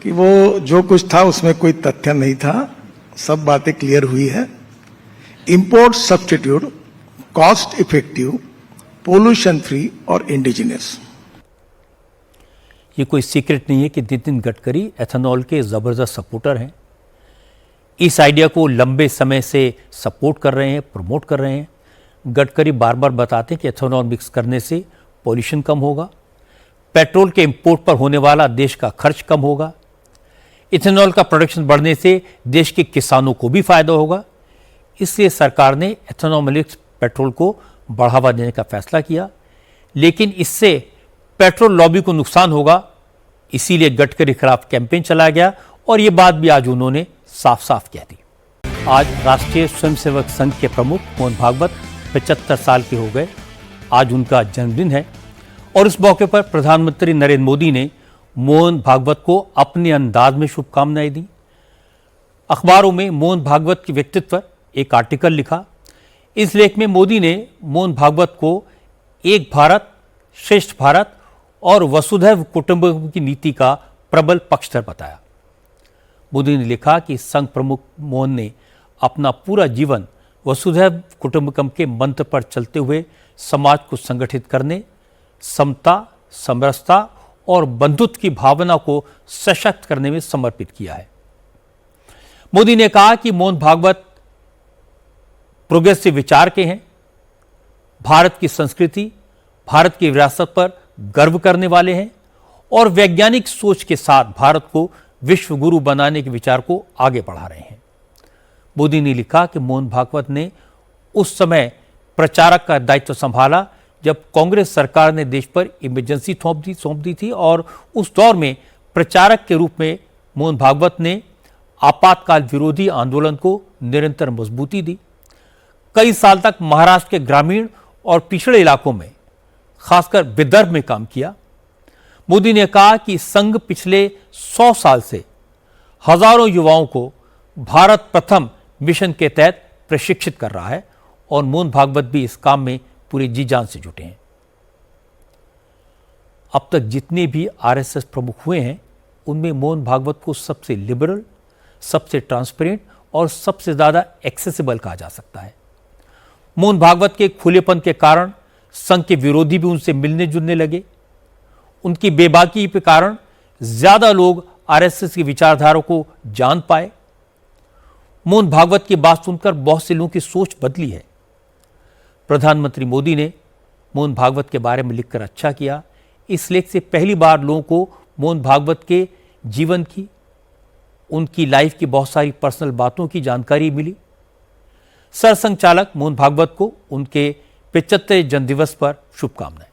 कि वो जो कुछ था उसमें कोई तथ्य नहीं था, सब बातें क्लियर हुई है। Import substitute, cost effective, pollution free और इंडिजिनस। ये कोई सीक्रेट नहीं है कि नितिन गडकरी एथेनॉल के जबरदस्त सपोर्टर हैं। इस आइडिया को लंबे समय से सपोर्ट कर रहे हैं, प्रमोट कर रहे हैं। गडकरी बार बार बताते हैं कि एथेनॉल मिक्स करने से पॉल्यूशन कम होगा, पेट्रोल के इंपोर्ट पर होने वाला देश का खर्च कम होगा, इथेनॉल का प्रोडक्शन बढ़ने से देश के किसानों को भी फायदा होगा। इसलिए सरकार ने एथेनॉल मिक्स पेट्रोल को बढ़ावा देने का फैसला किया, लेकिन इससे पेट्रोल लॉबी को नुकसान होगा। इसीलिए गडकरी खिलाफ कैंपेन चलाया गया और ये बात भी आज उन्होंने साफ साफ कह दी। आज राष्ट्रीय स्वयंसेवक संघ के प्रमुख मोहन भागवत 75 साल के हो गए। आज उनका जन्मदिन है और इस मौके पर प्रधानमंत्री नरेंद्र मोदी ने मोहन भागवत को अपने अंदाज में शुभकामनाएं दी। अखबारों में मोहन भागवत के व्यक्तित्व पर एक आर्टिकल लिखा। इस लेख में मोदी ने मोहन भागवत को एक भारत श्रेष्ठ भारत और वसुधैव कुटुंबकम की नीति का प्रबल पक्षधर बताया। मोदी ने लिखा कि संघ प्रमुख मोहन ने अपना पूरा जीवन वसुधैव कुटुंबकम के मंत्र पर चलते हुए समाज को संगठित करने, समता, समरसता और बंधुत्व की भावना को सशक्त करने में समर्पित किया है। मोदी ने कहा कि मोहन भागवत प्रोग्रेसिव विचार के हैं, भारत की संस्कृति, भारत की विरासत पर गर्व करने वाले हैं और वैज्ञानिक सोच के साथ भारत को विश्व गुरु बनाने के विचार को आगे बढ़ा रहे हैं। मोदी ने लिखा कि मोहन भागवत ने उस समय प्रचारक का दायित्व संभाला जब कांग्रेस सरकार ने देश पर इमरजेंसी सौंप दी थी और उस दौर में प्रचारक के रूप में मोहन भागवत ने आपातकाल विरोधी आंदोलन को निरंतर मजबूती दी। कई साल तक महाराष्ट्र के ग्रामीण और पिछड़े इलाकों में, खासकर विदर्भ में काम किया। मोदी ने कहा कि संघ पिछले 100 साल से हजारों युवाओं को भारत प्रथम मिशन के तहत प्रशिक्षित कर रहा है और मोहन भागवत भी इस काम में पूरे जी जान से जुटे हैं। अब तक जितने भी आरएसएस प्रमुख हुए हैं उनमें मोहन भागवत को सबसे लिबरल, सबसे ट्रांसपेरेंट और सबसे ज्यादा एक्सेसिबल कहा जा सकता है। मोहन भागवत के खुलेपन के कारण संघ के विरोधी भी उनसे मिलने जुलने लगे। उनकी बेबाकी के कारण ज्यादा लोग आरएसएस की विचारधारा को जान पाए। मोहन भागवत की बात सुनकर बहुत से लोगों की सोच बदली है। प्रधानमंत्री मोदी ने मोहन भागवत के बारे में लिखकर अच्छा किया। इस लेख से पहली बार लोगों को मोहन भागवत के जीवन की, उनकी लाइफ की बहुत सारी पर्सनल बातों की जानकारी मिली। सरसंघचालक मोहन भागवत को उनके 75वें जन्मदिवस पर शुभकामनाएं।